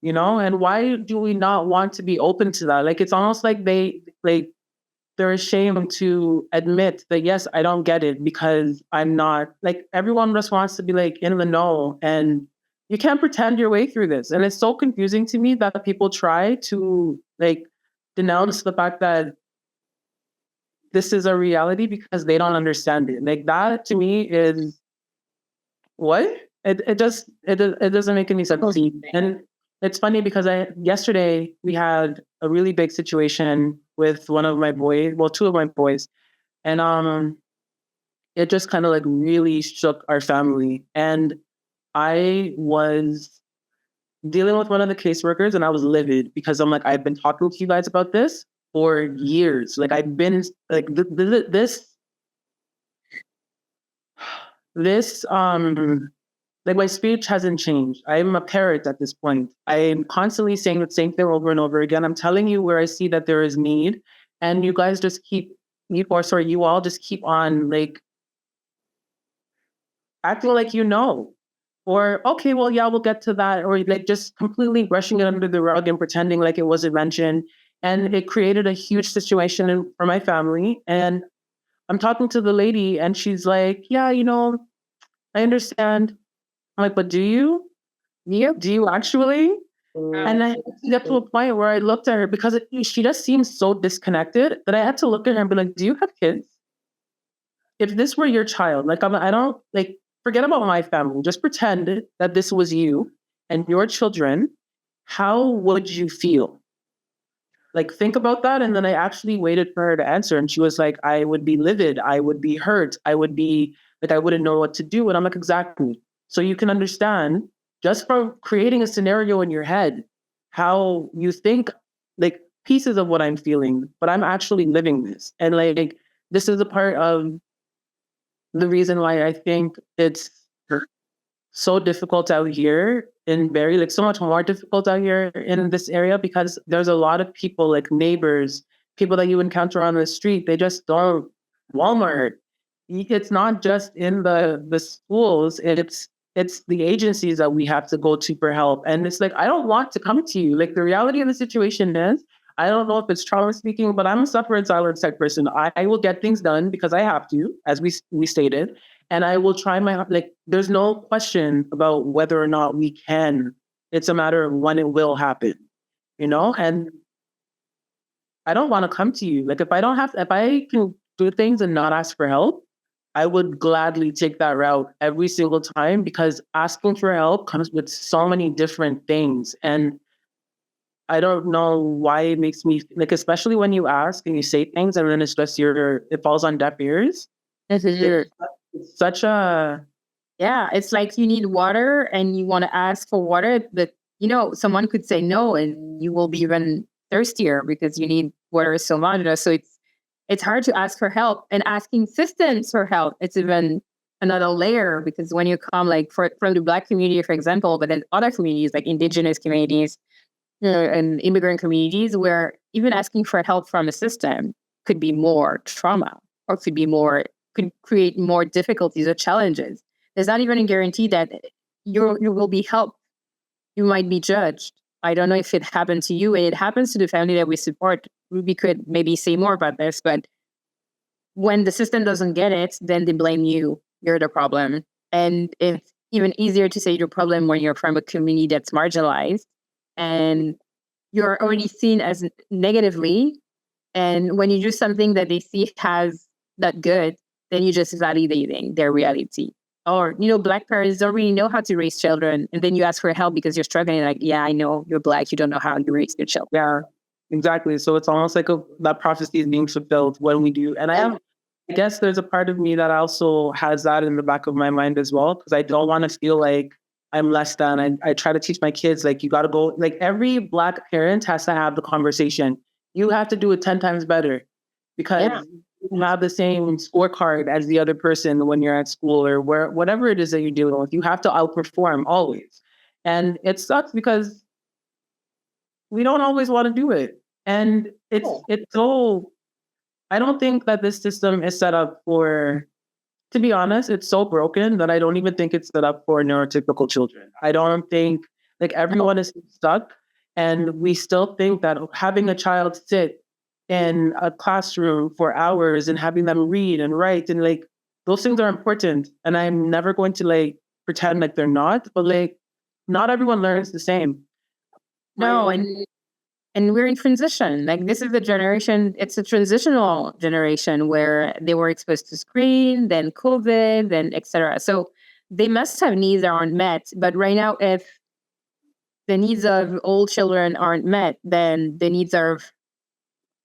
And why do we not want to be open to that? Like, it's almost like they're ashamed to admit that, yes, I don't get it because I'm not, like, everyone just wants to be like in the know, and you can't pretend your way through this. And it's so confusing to me that people try to like denounce the fact that this is a reality because they don't understand it. Like, that to me is what? It doesn't make any sense to me. And it's funny because yesterday we had a really big situation with one of my boys, well, 2 of my boys, and it just kind of like really shook our family. And I was dealing with one of the caseworkers and I was livid because I'm like, I've been talking to you guys about this for years. Like I've been like this like my speech hasn't changed. I'm a parrot at this point. I'm constantly saying the same thing over and over again. I'm telling you where I see that there is need, and you guys just you all just keep on like acting like or okay, well, yeah, we'll get to that, or like just completely brushing it under the rug and pretending like it wasn't mentioned. And it created a huge situation for my family. And I'm talking to the lady, and she's like, "Yeah, I understand." I'm like, "But do you? Yeah, do you actually?" And I get to a point where I looked at her because she just seems so disconnected that I had to look at her and be like, "Do you have kids? If this were your child, like I don't like forget about my family. Just pretend that this was you and your children. How would you feel? Like think about that." And then I actually waited for her to answer, and she was like, "I would be livid. I would be hurt. I would be like I wouldn't know what to do." And I'm like, "Exactly." So you can understand just from creating a scenario in your head how you think like pieces of what I'm feeling, but I'm actually living this. And like this is a part of the reason why I think it's so difficult out here in Barrie, like so much more difficult out here in this area because there's a lot of people like neighbors, people that you encounter on the street, they just don't Walmart. It's not just in the schools, it's the agencies that we have to go to for help. And it's like I don't want to come to you. Like the reality of the situation is I don't know if it's trauma speaking, but I'm a suffer in silence type person. I will get things done because I have to, as we stated, and I will try my like. There's no question about whether or not we can. It's a matter of when it will happen, And I don't want to come to you. Like if I can do things and not ask for help, I would gladly take that route every single time because asking for help comes with so many different things. And I don't know why it makes me like, especially when you ask and you say things and then it's just it falls on deaf ears. It's such a, Yeah, it's like you need water and you want to ask for water, but someone could say no and you will be even thirstier because you need water so much. So it's hard to ask for help, and asking systems for help. It's even another layer because when you come like from the Black community, for example, but then other communities like Indigenous communities, and immigrant communities, where even asking for help from a system could be more trauma or could create more difficulties or challenges. There's not even a guarantee that you will be helped. You might be judged. I don't know if it happened to you, and it happens to the family that we support. Ruby could maybe say more about this, but when the system doesn't get it, then they blame you. You're the problem. And it's even easier to say your problem when you're from a community that's marginalized and you're already seen as negatively. And when you do something that they see as not good, then you're just validating their reality. Or, Black parents don't really know how to raise children. And then you ask for help because you're struggling. Like, yeah, I know you're Black. You don't know how to raise your children. yeah, exactly. So it's almost like that prophecy is being fulfilled when we do. And I guess there's a part of me that also has that in the back of my mind as well, because I don't want to feel like I'm less than. I try to teach my kids, like, you got to go, like every Black parent has to have the conversation. You have to do it 10 times better because you have the same scorecard as the other person when you're at school or whatever it is that you're dealing with. You have to outperform always. And it sucks because we don't always want to do it. And it's so, I don't think that this system is set up for, to be honest, it's so broken that I don't even think it's set up for neurotypical children. I don't think, like, everyone is stuck, and we still think that having a child sit in a classroom for hours and having them read and write and like those things are important. And I'm never going to like pretend like they're not, but like not everyone learns the same. No, and we're in transition. Like this is a generation, it's a transitional generation where they were exposed to screen, then COVID, then etc. So they must have needs that aren't met. But right now, if the needs of all children aren't met, then the needs of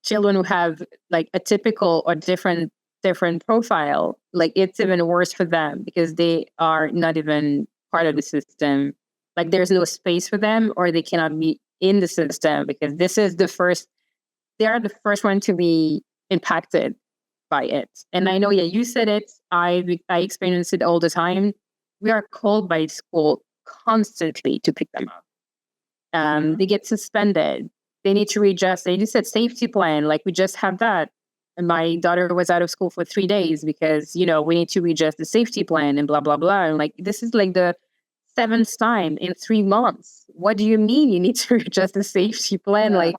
children who have like a typical or different profile, like it's even worse for them because they are not even part of the system. Like there's no space for them, or they cannot be in the system because they are the first one to be impacted by it. And I know, yeah, you said it. I experience it all the time. We are called by school constantly to pick them up. They get suspended. They need to readjust. They just said safety plan. Like we just have that. And my daughter was out of school for 3 days because, we need to readjust the safety plan and blah, blah, blah. And like, this is like the 7th time in 3 months. What do you mean you need to readjust the safety plan? Yeah. Like,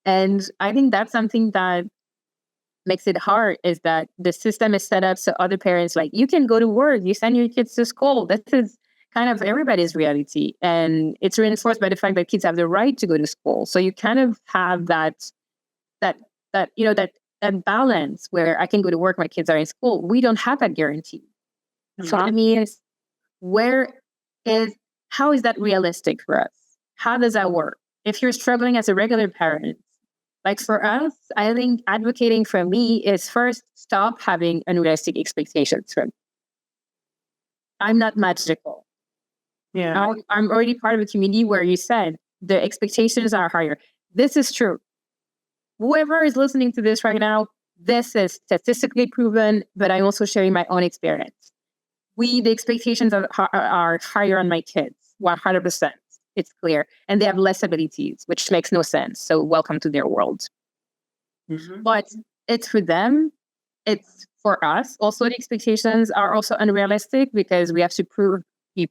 and I think that's something that makes it hard, is that the system is set up so other parents, like, you can go to work, you send your kids to school. This is kind of everybody's reality. And it's reinforced by the fact that kids have the right to go to school. So you kind of have that balance where I can go to work, my kids are in school. We don't have that guarantee. So I mean, how is that realistic for us? How does that work? If you're struggling as a regular parent, like for us, I think advocating for me is first stop having unrealistic expectations from me. I'm not magical. Yeah. I'm already part of a community where you said the expectations are higher. This is true. Whoever is listening to this right now, this is statistically proven, but I'm also sharing my own experience. The expectations are higher on my kids, 100%. It's clear. And they have less abilities, which makes no sense. So welcome to their world. Mm-hmm. But it's for them. It's for us. Also, the expectations are also unrealistic because we have to we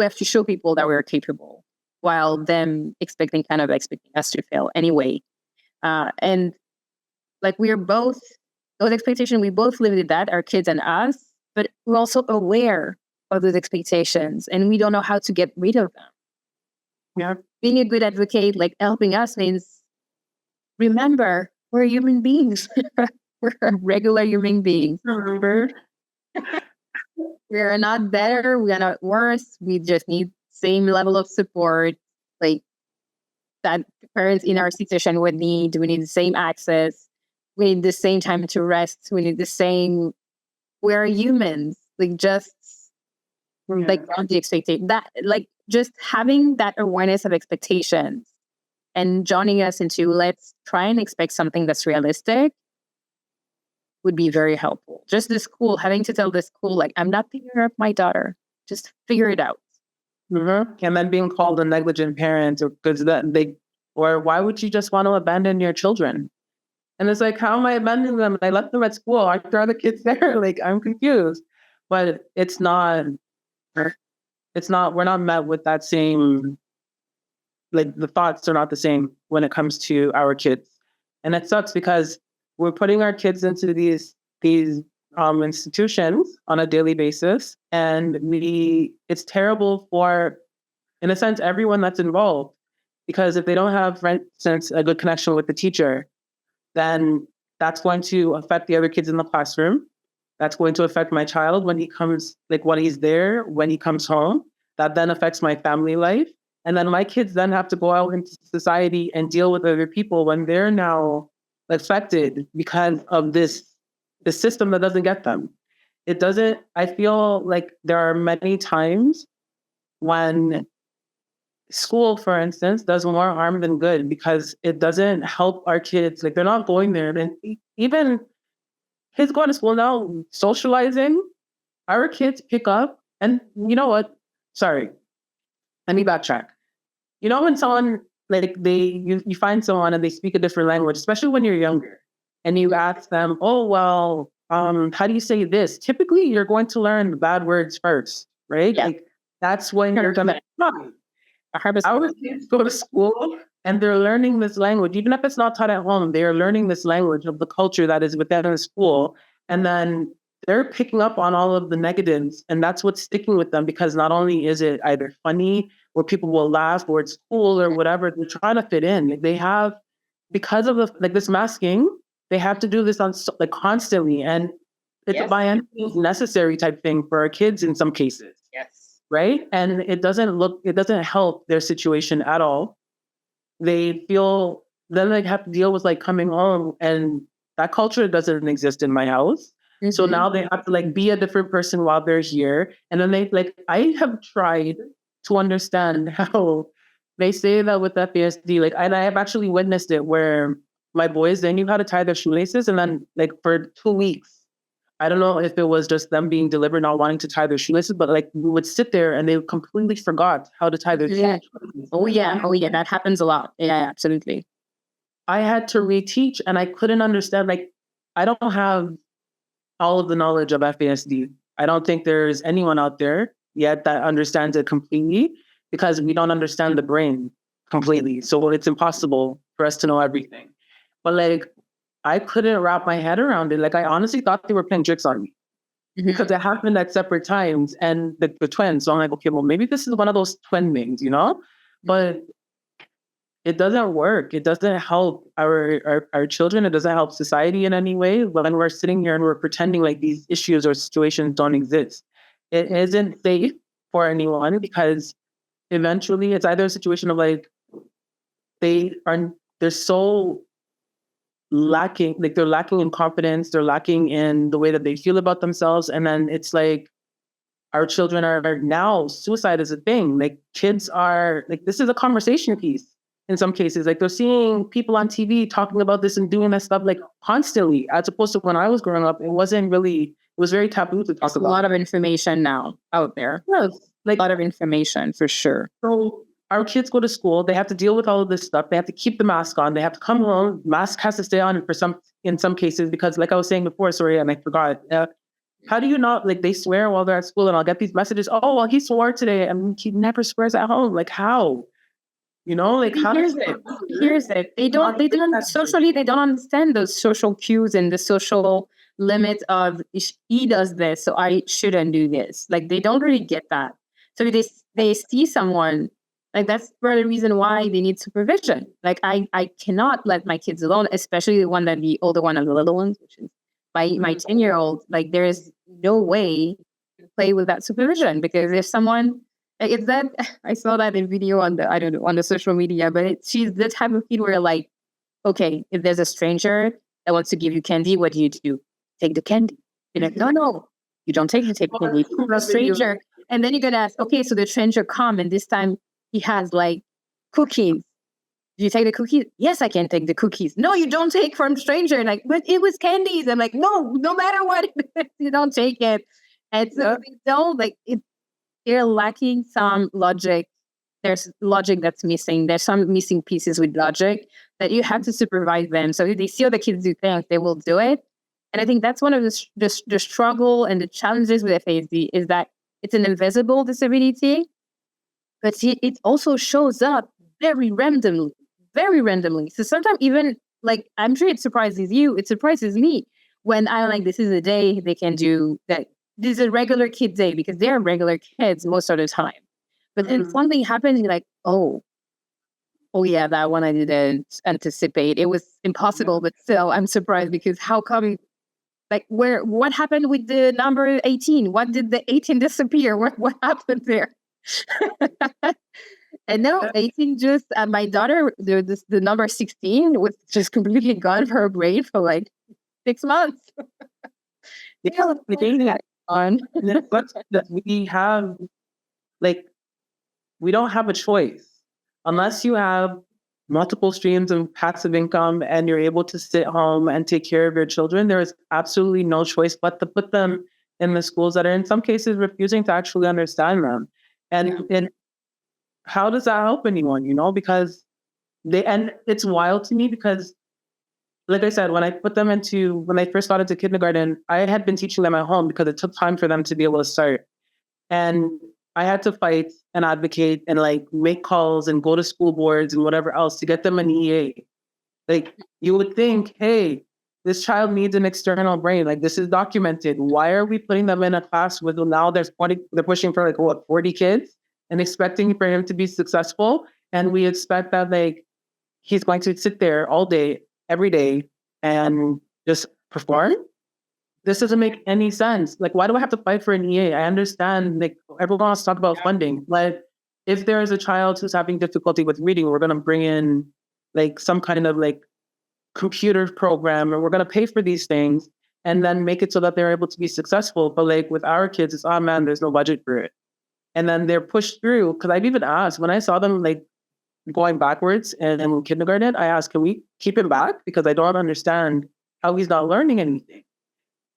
have to show people that we're capable, while them expecting us to fail anyway. And like those expectations, we both live with that, our kids and us, but we're also aware of those expectations and we don't know how to get rid of them. Yeah. Being a good advocate, like helping us, means remember, we're human beings. We're regular human beings. Remember? We're not better. We are not worse. We just need same level of support, like that parents in our situation would need. We need the same access. We need the same time to rest. We need the same. We're humans. Like just like the expectation that, like, just having that awareness of expectations and joining us into let's try and expect something that's realistic would be very helpful. Just the school, having to tell the school, like, I'm not picking up my daughter. Just figure it out. Mm-hmm. And then being called a negligent parent, or why would you just want to abandon your children? And it's like, how am I abandoning them? I left them at school. I throw the kids there. Like, I'm confused. But it's not, we're not met with that same, like, the thoughts are not the same when it comes to our kids. And it sucks because we're putting our kids into these institutions on a daily basis. And it's terrible for, in a sense, everyone that's involved. Because if they don't have, for instance, a good connection with the teacher, then that's going to affect the other kids in the classroom. That's going to affect my child when he comes, like when he's there, when he comes home. That then affects my family life. And then my kids then have to go out into society and deal with other people when they're now affected because of the system that doesn't get them. I feel like there are many times when school, for instance, does more harm than good because it doesn't help our kids. Like, they're not going there. And even kids going to school now, socializing, our kids pick up. And you know what? Sorry, let me backtrack. You know, when someone, like, you find someone and they speak a different language, especially when you're younger, and you ask them, oh, well, how do you say this? Typically, you're going to learn the bad words first, right? Yeah. Like, that's when you're going to... Our kids go to school and they're learning this language, even if it's not taught at home. They are learning this language of the culture that is within the school, and then they're picking up on all of the negatives, and that's what's sticking with them. Because not only is it either funny, or people will laugh, or it's cool, or whatever, they're trying to fit in. They have, because of this masking, they have to do this on constantly, and it's a by any means necessary type thing for our kids in some cases. Yes. Right? And it doesn't help their situation at all. They have to deal with, like, coming home, and that culture doesn't exist in my house. So now they have to like be a different person while they're here. And then they like, I have tried to understand how they say that with FASD, like, and I have actually witnessed it where my boys, they knew how to tie their shoelaces. And then like for 2 weeks, I don't know if it was just them being deliberate, not wanting to tie their shoelaces, but like we would sit there and they completely forgot how to tie their shoelaces. Oh yeah, that happens a lot. Yeah, absolutely. I had to reteach and I couldn't understand, like, I don't have all of the knowledge of FASD. I don't think there's anyone out there yet that understands it completely because we don't understand the brain completely. So it's impossible for us to know everything. But like, I couldn't wrap my head around it. Like, I honestly thought they were playing tricks on me because it happened at separate times and the twins. So I'm like, okay, well, maybe this is one of those twin things, you know? But it doesn't work. It doesn't help our children. It doesn't help society in any way. When we're sitting here and we're pretending like these issues or situations don't exist, it isn't safe for anyone because eventually it's either a situation of like they're so lacking, like they're lacking in confidence, they're lacking in the way that they feel about themselves, and then it's like our children are now suicide is a thing. Like kids are like this is a conversation piece. In some cases, like they're seeing people on TV talking about this and doing that stuff like constantly, as opposed to when I was growing up, it was very taboo to talk about. A lot of information now out there. Yes, like a lot of information for sure. So our kids go to school, they have to deal with all of this stuff. They have to keep the mask on. They have to come home. Mask has to stay on in some cases, because like I was saying before, sorry, and I forgot. How do you not, like they swear while they're at school and I'll get these messages, oh, well, he swore today and he never swears at home. Like how? You know, like how here's it. They don't socially, they don't understand those social cues and the social limits of he does this, so I shouldn't do this. Like they don't really get that. So they see someone, like that's part of the reason why they need supervision. Like I cannot let my kids alone, especially the older one and the little ones, which is my 10-year-old. Like there is no way to play with that supervision, because if someone, it's that I saw that in video on the social media, but she's the type of kid where like, okay, if there's a stranger that wants to give you candy, what do you do? Take the candy. You're like, no, you don't take the candy. The stranger. And then you're gonna ask, okay, so the stranger come and this time he has like cookies. Do you take the cookies? Yes, I can take the cookies. No, you don't take from stranger. Like, but it was candies. I'm like, no matter what, you don't take it. And so they don't like it. They're lacking some logic. There's logic that's missing. There's some missing pieces with logic that you have to supervise them. So if they see other kids do things, they will do it. And I think that's one of the struggle and the challenges with FASD is that it's an invisible disability, but it also shows up very randomly. So sometimes even like, I'm sure it surprises you, it surprises me when I'm like, this is a day they can do that. This is a regular kid day, because they're regular kids most of the time. But then something happens, you're like, oh yeah, that one I didn't anticipate. It was impossible, but still, I'm surprised, because how come? Like, what happened with the number 18? What did the 18 disappear? What happened there? And now 18 just, my daughter, the number 16 was just completely gone from her brain for like 6 months. Yeah, on that we have, like, we don't have a choice unless you have multiple streams of passive income and you're able to sit home and take care of your children. There is absolutely no choice but to put them in the schools that are in some cases refusing to actually understand them. And how does that help anyone? You know, because and it's wild to me because, like I said, when I first got into kindergarten, I had been teaching them at home because it took time for them to be able to start. And I had to fight and advocate and like make calls and go to school boards and whatever else to get them an EA. Like you would think, hey, this child needs an external brain. Like this is documented. Why are we putting them in a class with now they're pushing for like 40 kids and expecting for him to be successful? And we expect that like he's going to sit there all day, every day, and just perform. This doesn't make any sense. Like, why do I have to fight for an EA? I understand, like, everyone wants to talk about funding. Like, if there is a child who's having difficulty with reading, we're going to bring in, like, some kind of, like, computer program, and we're going to pay for these things. and then make it so that they're able to be successful. But like with our kids, it's, oh man, there's no budget for it. And then they're pushed through. Because I've even asked, when I saw them like going backwards in kindergarten, I asked, can we keep him back? Because I don't understand how he's not learning anything.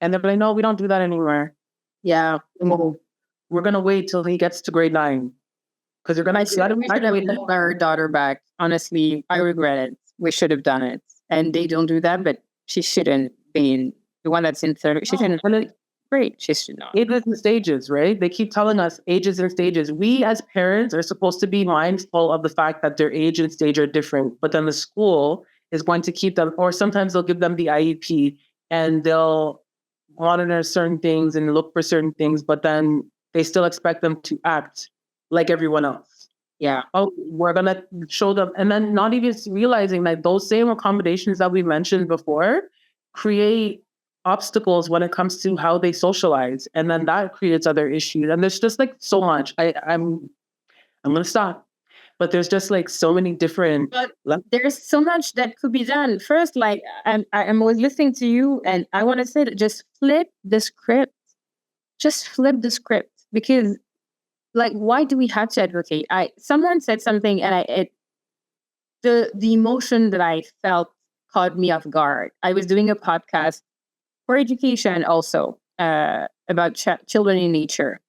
And they're like, no, we don't do that anymore. Yeah. We're going to wait till he gets to grade 9. Because you're going We should have put our daughter back. Honestly, I regret it. We should have done it. And they don't do that, but she shouldn't be the one that's in third. She shouldn't. Great. She should not. Ages and stages, right? They keep telling us ages and stages. We as parents are supposed to be mindful of the fact that their age and stage are different, but then the school is going to keep them, or sometimes they'll give them the IEP and they'll monitor certain things and look for certain things, but then they still expect them to act like everyone else. Yeah. Oh, we're going to show them. And then not even realizing that those same accommodations that we mentioned before create obstacles when it comes to how they socialize. And then that creates other issues. And there's just like so much. I'm going to stop. But there's just like so many different. But there's so much that could be done. First, like I'm always listening to you, and I want to say that just flip the script. Just flip the script, because like, why do we have to advocate? Someone said something, and the emotion that I felt caught me off guard. I was doing a podcast for education also about children in nature.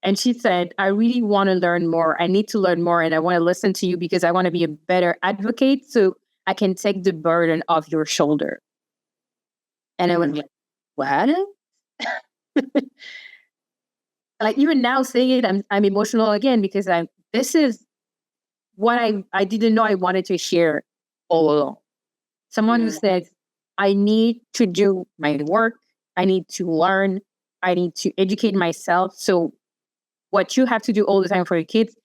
And she said, I really want to learn more. I need to learn more. And I want to listen to you because I want to be a better advocate so I can take the burden off your shoulder. And I was like, what? Like, even now saying it, I'm emotional again, because this is what I didn't know I wanted to share all along. Someone who said, I need to do my work. I need to learn. I need to educate myself. So what you have to do all the time for your kids,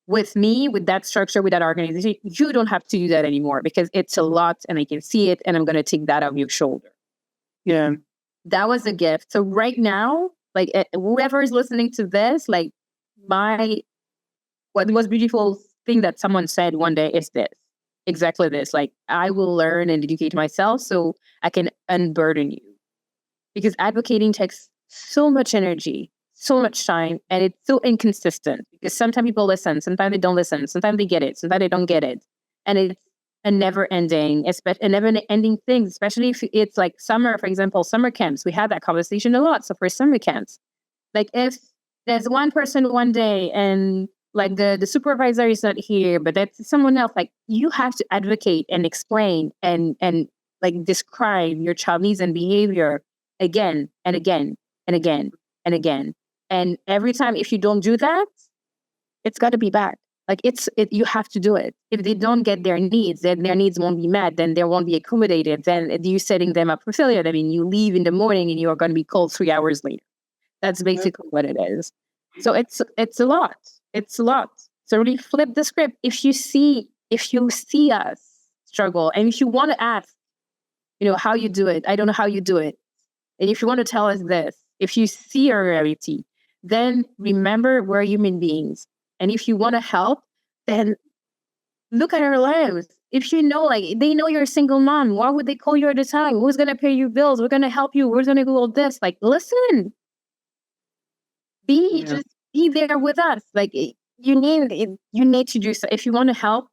with me, with that structure, with that organization, you don't have to do that anymore, because it's a lot and I can see it, and I'm going to take that off your shoulder. Yeah. That was a gift. So right now, like whoever is listening to this, like what the most beautiful thing that someone said one day is this. Exactly this. Like, I will learn and educate myself so I can unburden you. Because advocating takes so much energy, so much time, and it's so inconsistent. Because sometimes people listen, sometimes they don't listen, sometimes they get it, sometimes they don't get it. And it's a never-ending thing, especially if it's like summer, for example, summer camps. We had that conversation a lot. So for summer camps, like if there's one person one day and like the supervisor is not here, but that's someone else, like you have to advocate and explain and like describe your child needs and behavior again and again and again and again. And every time, if you don't do that, it's got to be back. Like you have to do it. If they don't get their needs, then their needs won't be met, then they won't be accommodated. Then you're setting them up for failure. I mean, you leave in the morning and you are going to be called 3 hours later. That's basically what it is. So it's a lot. It's a lot. So really flip the script. If you see us struggle, and if you want to ask, how you do it, I don't know how you do it. And if you want to tell us this, if you see our reality, then remember we're human beings. And if you want to help, then look at our lives. If you know, like, they know you're a single mom, why would they call you at a time? Who's going to pay your bills? We're going to help you. We're going to do all this. Like, listen. Just be there with us. Like, you need to do so. If you want to help,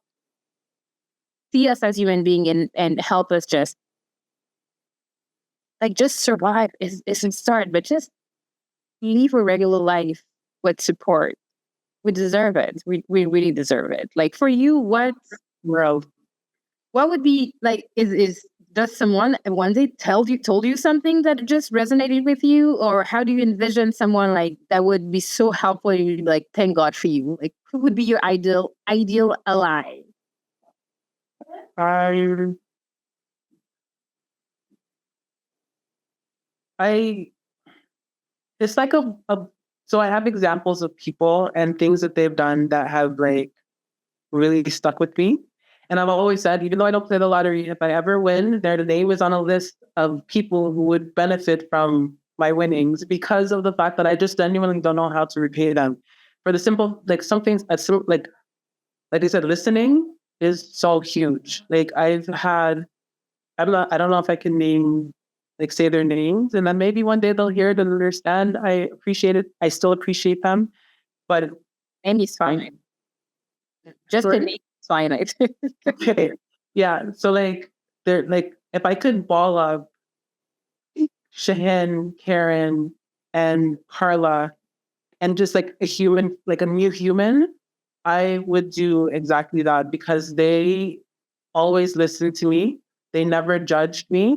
see us as human being and help us just survive isn't start, but just live a regular life with support. We deserve it. We really deserve it. Like, for you, what would be like, does someone one day told you something that just resonated with you? Or how do you envision someone like that would be so helpful? You like, thank God for you. Like, who would be your ideal ally? It's like so I have examples of people and things that they've done that have like really stuck with me. And I've always said, even though I don't play the lottery, if I ever win, their name is on a list of people who would benefit from my winnings, because of the fact that I just genuinely don't know how to repay them. For the simple, like something as like I said, listening is so huge. Like I don't know if I can name like say their names, and then maybe one day they'll hear it and understand. I appreciate it. I still appreciate them, but And he's fine. Just the Sorry? name is fine. okay, yeah. So like, they're like, if I could ball up Shahin, Karen, and Carla, and just like a human, like a new human, I would do exactly that because they always listened to me. They never judged me.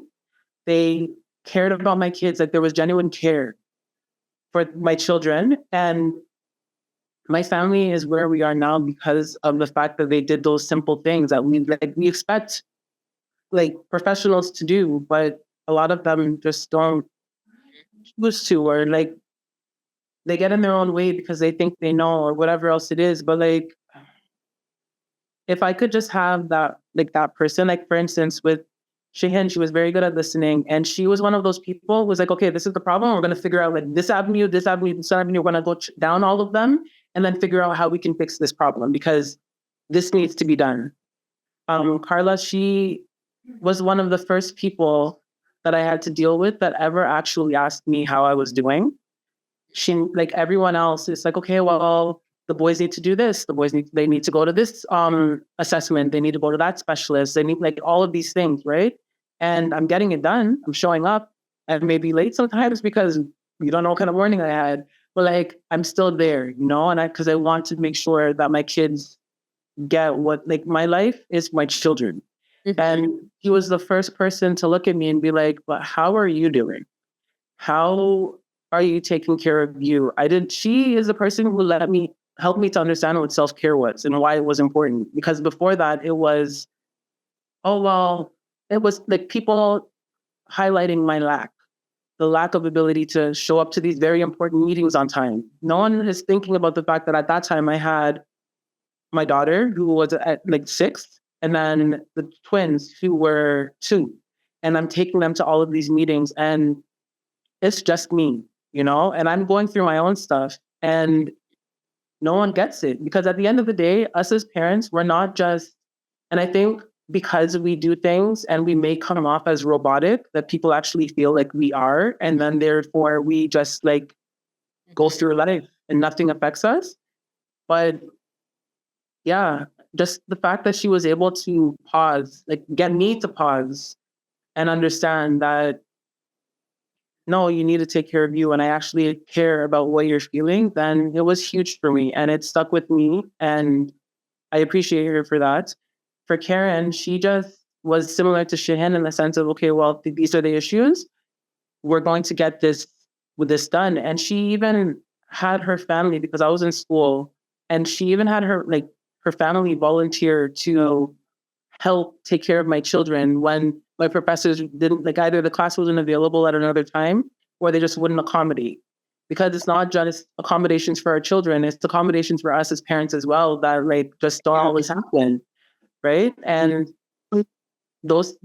They cared about my kids. Like there was genuine care for my children. And my family is where we are now because of the fact that they did those simple things that we expect like professionals to do, but a lot of them just don't choose to, or like they get in their own way because they think they know or whatever else it is. But like if I could just have that, like that person, like for instance, with Shahin, she was very good at listening. And she was one of those people who was like, okay, this is the problem. We're going to figure out like this avenue, this avenue, this avenue. We're going to go down all of them and then figure out how we can fix this problem because this needs to be done. Carla, she was one of the first people that I had to deal with that ever actually asked me how I was doing. She, like everyone else, is like, okay, well, the boys need to do this. They need to go to this assessment. They need to go to that specialist. They need like all of these things, right? And I'm getting it done. I'm showing up. I may be late sometimes because you don't know what kind of morning I had. But like I'm still there, you know, and because I want to make sure that my kids get what like my life is my children. Mhm. And he was the first person to look at me and be like, but how are you doing? How are you taking care of you? She is the person who help me to understand what self-care was and why it was important. Because before that, it was, oh, well, it was like people highlighting my the lack of ability to show up to these very important meetings on time. No one is thinking about the fact that at that time I had my daughter who was at like 6, and then the twins who were 2. And I'm taking them to all of these meetings and it's just me, you know, and I'm going through my own stuff and no one gets it because at the end of the day, us as parents, we're not just, and I think because we do things and we may come off as robotic, that people actually feel like we are. And then therefore we just like go through life and nothing affects us. But yeah, just the fact that she was able to pause, like get me to pause and understand that no, you need to take care of you. And I actually care about what you're feeling, then it was huge for me and it stuck with me. And I appreciate her for that. For Karen, she just was similar to Shahin in the sense of, okay, well, these are the issues. We're going to get this done. And she even had her family because I was in school and she even had her family volunteer to help take care of my children when my professors didn't like either the class wasn't available at another time or they just wouldn't accommodate. Because it's not just accommodations for our children, it's accommodations for us as parents as well that like just don't always happen. Right. And those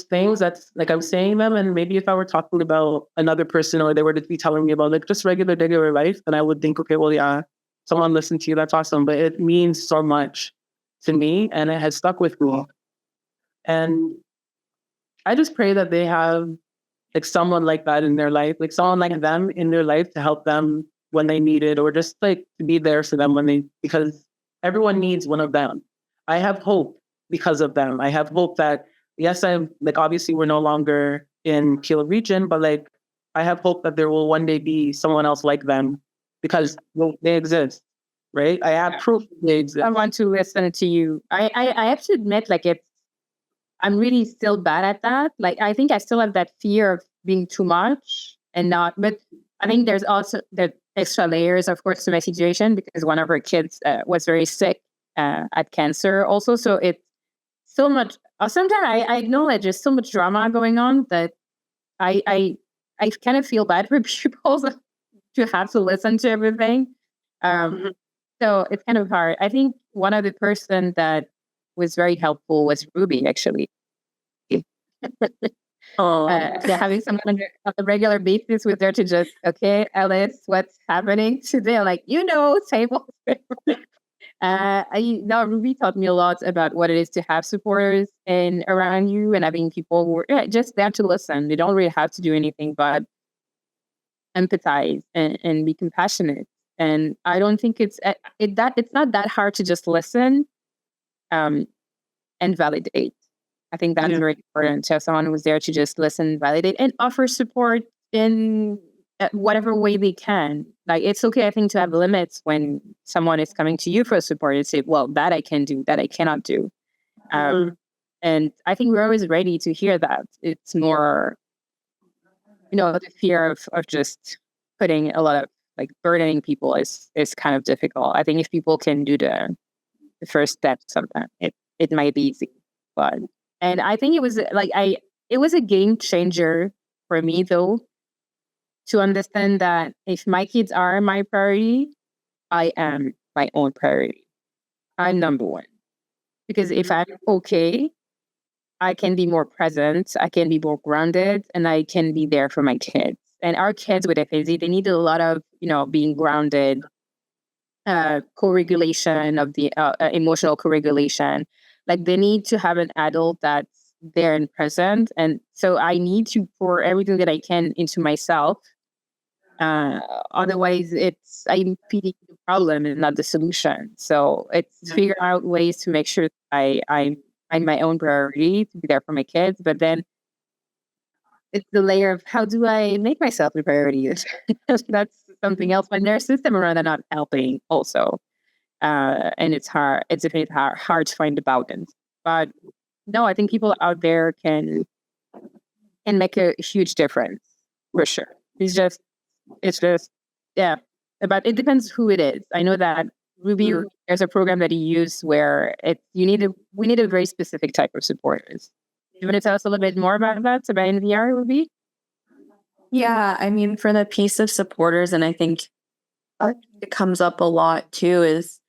things that's like I'm saying them, and maybe if I were talking about another person or they were to be telling me about like just regular life, then I would think, okay, well, yeah, someone listened to you, that's awesome. But it means so much to me and it has stuck with me. And I just pray that they have like someone like that in their life, like someone like them in their life to help them when they need it, or just like to be there for them because everyone needs one of them. I have hope because of them. I have hope that, yes, I'm like, obviously we're no longer in Kilo region, but like, I have hope that there will one day be someone else like them because well, they exist, right? I have proof they exist. I want to listen to you. I have to admit, like I'm really still bad at that. Like I think I still have that fear of being too much and not. But I think there's also the extra layers, of course, to my situation because one of our kids was very sick at cancer, also. So it's so much. Sometimes I acknowledge there's so much drama going on that I kind of feel bad for people to have to listen to everything. So it's kind of hard. I think one of the person that was very helpful was Ruby, actually. Oh, Having someone on a regular basis was there to just, okay, Alice, what's happening today? Like, table. Now Ruby taught me a lot about what it is to have supporters and around you and having people who are just there to listen. They don't really have to do anything but empathize and be compassionate. And I don't think it's not that hard to just listen and validate. I think that's very important to have someone who's there to just listen, validate, and offer support in whatever way they can. Like, it's okay, I think, to have limits when someone is coming to you for support and say, well, that I can do, that I cannot do. And I think we're always ready to hear that. It's more, the fear of just putting a lot of burdening people is kind of difficult. I think if people can do the first step, sometimes it might be easy. And I think it was a game changer for me, though, to understand that if my kids are my priority, I am my own priority. I'm number one. Because if I'm okay, I can be more present, I can be more grounded, and I can be there for my kids. And our kids with FAZ, they need a lot of, being grounded, co-regulation of the emotional co-regulation. Like, they need to have an adult that's there and present. And so I need to pour everything that I can into myself. Otherwise, I'm feeding the problem and not the solution. So it's figure out ways to make sure I'm my own priority, to be there for my kids. But then it's the layer of how do I make myself a priority? That's something else. But there's a system around that not helping also. And it's hard. It's definitely hard to find the balance. But no, I think people out there can make a huge difference for sure. It's just, yeah. But it depends who it is. I know that Ruby, there's a program that you use where we need a very specific type of supporters. You want to tell us a little bit more about that, about NVR, Ruby? Yeah, I mean, for the piece of supporters, and I think it comes up a lot too, is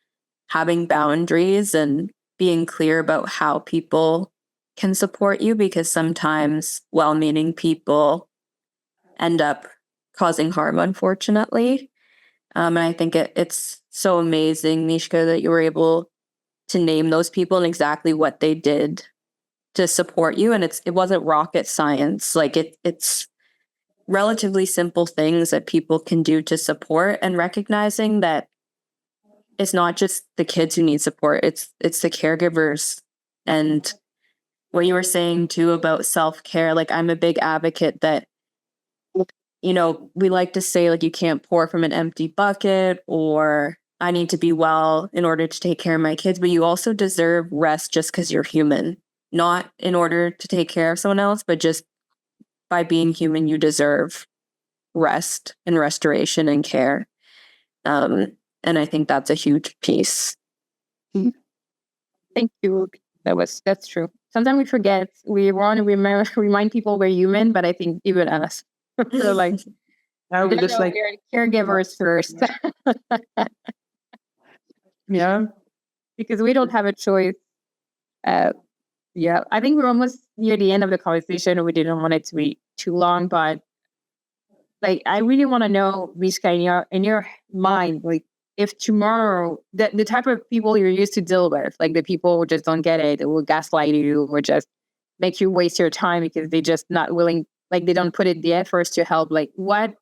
having boundaries and being clear about how people can support you, because sometimes well-meaning people end up causing harm, unfortunately. And I think it's so amazing, Mishka, that you were able to name those people and exactly what they did to support you. And it wasn't rocket science. Like, it's relatively simple things that people can do to support, and recognizing that it's not just the kids who need support, it's the caregivers. And what you were saying too about self-care, like, I'm a big advocate that, we like to say, like, you can't pour from an empty bucket, or I need to be well in order to take care of my kids, but you also deserve rest just because you're human, not in order to take care of someone else, but just by being human, you deserve rest and restoration and care. And I think that's a huge piece. Thank you. That's true. Sometimes we forget. We want to remind people we're human, but I think even us. So we're caregivers first. Yeah. Because we don't have a choice. I think we're almost near the end of the conversation. We didn't want it to be too long, but I really want to know, Mishka, in your mind, if tomorrow, the type of people you're used to deal with, like the people who just don't get it, who will gaslight you, or just make you waste your time because they're just not willing, they don't put in the efforts to help. What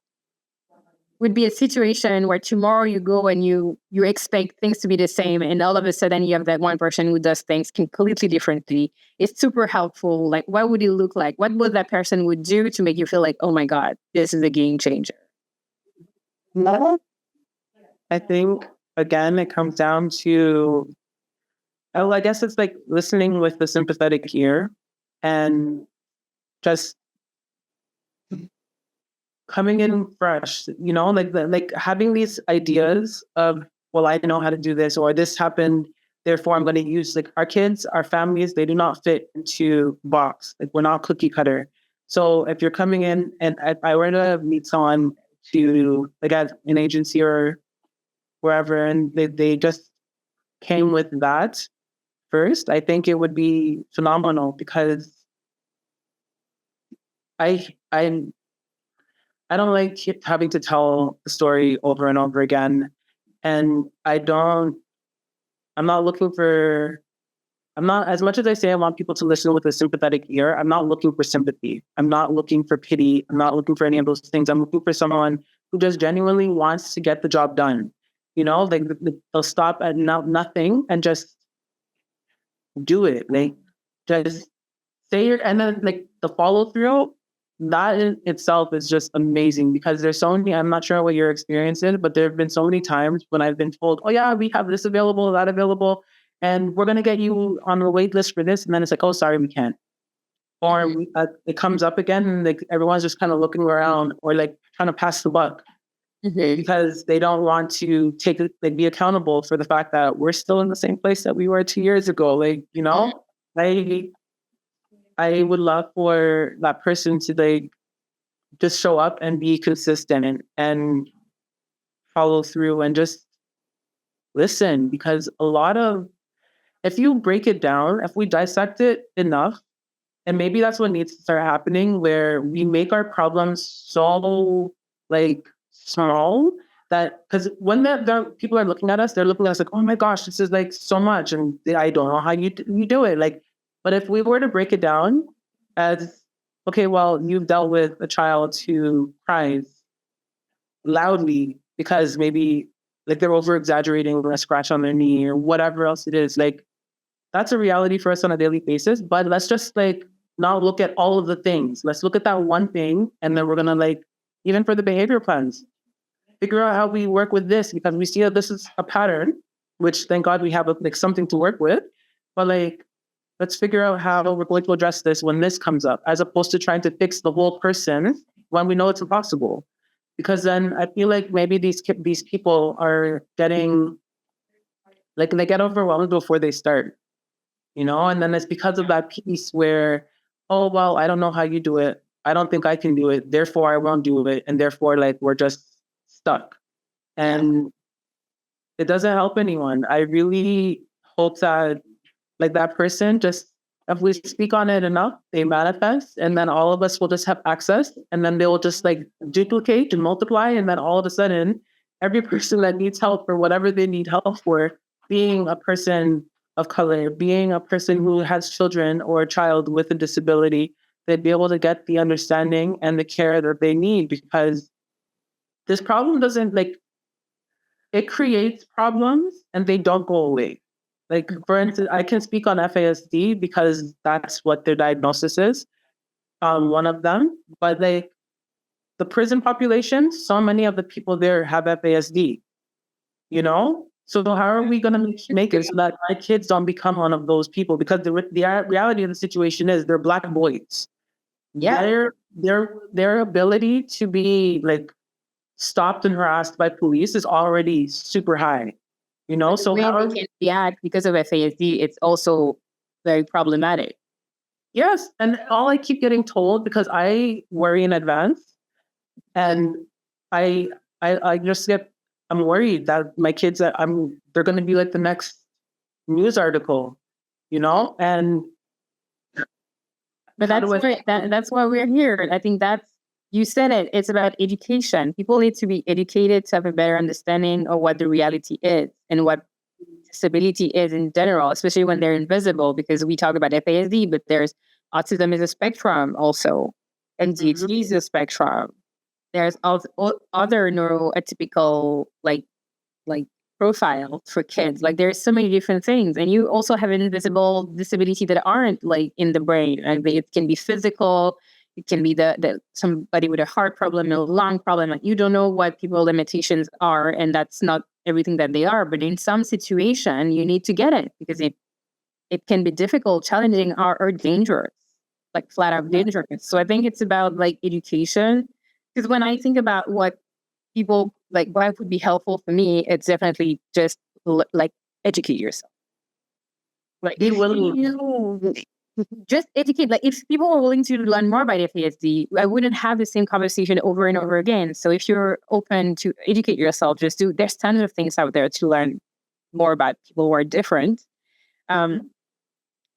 would be a situation where tomorrow you go and you expect things to be the same, and all of a sudden you have that one person who does things completely differently? It's super helpful. What would it look like? What would that person would do to make you feel like, oh my God, this is a game changer? I think, again, it comes down to, I guess it's like listening with the sympathetic ear and just coming in fresh, having these ideas of, well, I know how to do this, or this happened, therefore I'm going to use, our kids, our families, they do not fit into box. We're not cookie cutter. So if you're coming in, and if I were to meet someone at an agency or wherever, and they just came with that first, I think it would be phenomenal, because I don't like having to tell the story over and over again. And I don't I'm not looking for, I'm not, as much as I say I want people to listen with a sympathetic ear, I'm not looking for sympathy. I'm not looking for pity. I'm not looking for any of those things. I'm looking for someone who just genuinely wants to get the job done. You know, like they'll stop at nothing and just do it. Like just say your, and then like the follow through, that in itself is just amazing because there's so many, I'm not sure what your experience is, but there have been so many times when I've been told, oh yeah, we have this available, that available, and we're going to get you on the wait list for this. And then it's like, oh, sorry, we can't. Or it comes up again and like everyone's just kind of looking around or like trying to pass the buck because they don't want to be accountable for the fact that we're still in the same place that we were 2 years ago. Like, you know, I would love for that person to like just show up and be consistent and follow through and just listen, because if you break it down, if we dissect it enough, and maybe that's what needs to start happening, where we make our problems so like small that, because when the people are looking at us, they're looking at us like, oh my gosh, this is like so much, and I don't know how you do it. Like, but if we were to break it down as, okay, well, you've dealt with a child who cries loudly because maybe like they're over exaggerating or a scratch on their knee or whatever else it is, like that's a reality for us on a daily basis. But let's just like not look at all of the things. Let's look at that one thing, and then we're gonna like, even for the behavior plans, figure out how we work with this, because we see that this is a pattern, which thank God we have like something to work with. But like, let's figure out how we're going to address this when this comes up, as opposed to trying to fix the whole person when we know it's impossible. Because then I feel like maybe these people are getting, like they get overwhelmed before they start, you know? And then it's because of that piece where, oh, well, I don't know how you do it. I don't think I can do it. Therefore, I won't do it. And therefore, like, we're just stuck. And it doesn't help anyone. I really hope that like that person just, if we speak on it enough, they manifest, and then all of us will just have access, and then they will just like duplicate and multiply. And then all of a sudden, every person that needs help for whatever they need help for, being a person of color, being a person who has children or a child with a disability, they'd be able to get the understanding and the care that they need, because this problem doesn't like, it creates problems and they don't go away. Like, for instance, I can speak on FASD because that's what their diagnosis is, one of them. But like the prison population, so many of the people there have FASD, you know? So how are we going to make it so that my kids don't become one of those people? Because the reality of the situation is they're Black boys. Yeah. Their ability to be like stopped and harassed by police is already super high. You know, so how they can react because of FASD, it's also very problematic. Yes, and all I keep getting told, because I worry in advance, and I just I'm worried that my kids, they're going to be like the next news article, you know, and. But that's why we're here. I think you said it. It's about education. People need to be educated to have a better understanding of what the reality is and what disability is in general, especially when they're invisible, because we talk about FASD, but there's autism is a spectrum also, and ADHD is a spectrum. There's also other neuroatypical like profiles for kids. Like there's so many different things, and you also have an invisible disability that aren't like in the brain. Like it can be physical. It can be the somebody with a heart problem, a lung problem. Like you don't know what people's limitations are, and that's not everything that they are. But in some situation, you need to get it, because it can be difficult, challenging, or dangerous, like flat out dangerous. So I think it's about like education. Because when I think about what people like, what would be helpful for me, it's definitely just like educate yourself. Like just educate. Like if people are willing to learn more about FASD, I wouldn't have the same conversation over and over again. So if you're open to educate yourself, there's tons of things out there to learn more about people who are different.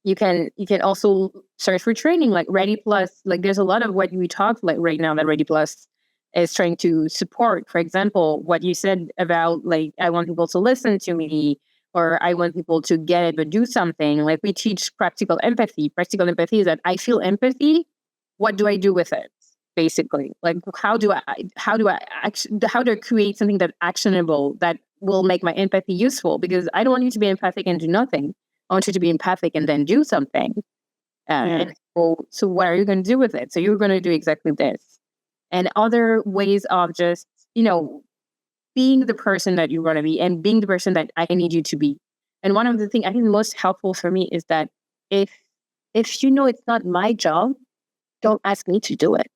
You can also search for training like READI Plus. Like there's a lot of what we talked like right now that READI Plus is trying to support. For example, what you said about like, I want people to listen to me, or I want people to get it, but do something. Like we teach practical empathy. Practical empathy is that I feel empathy. What do I do with it? Basically, like how do I create something that's actionable that will make my empathy useful? Because I don't want you to be empathic and do nothing. I want you to be empathic and then do something. And so what are you going to do with it? So you're going to do exactly this. And other ways of just, being the person that you want to be and being the person that I need you to be. And one of the things I think most helpful for me is that if you know it's not my job, don't ask me to do it.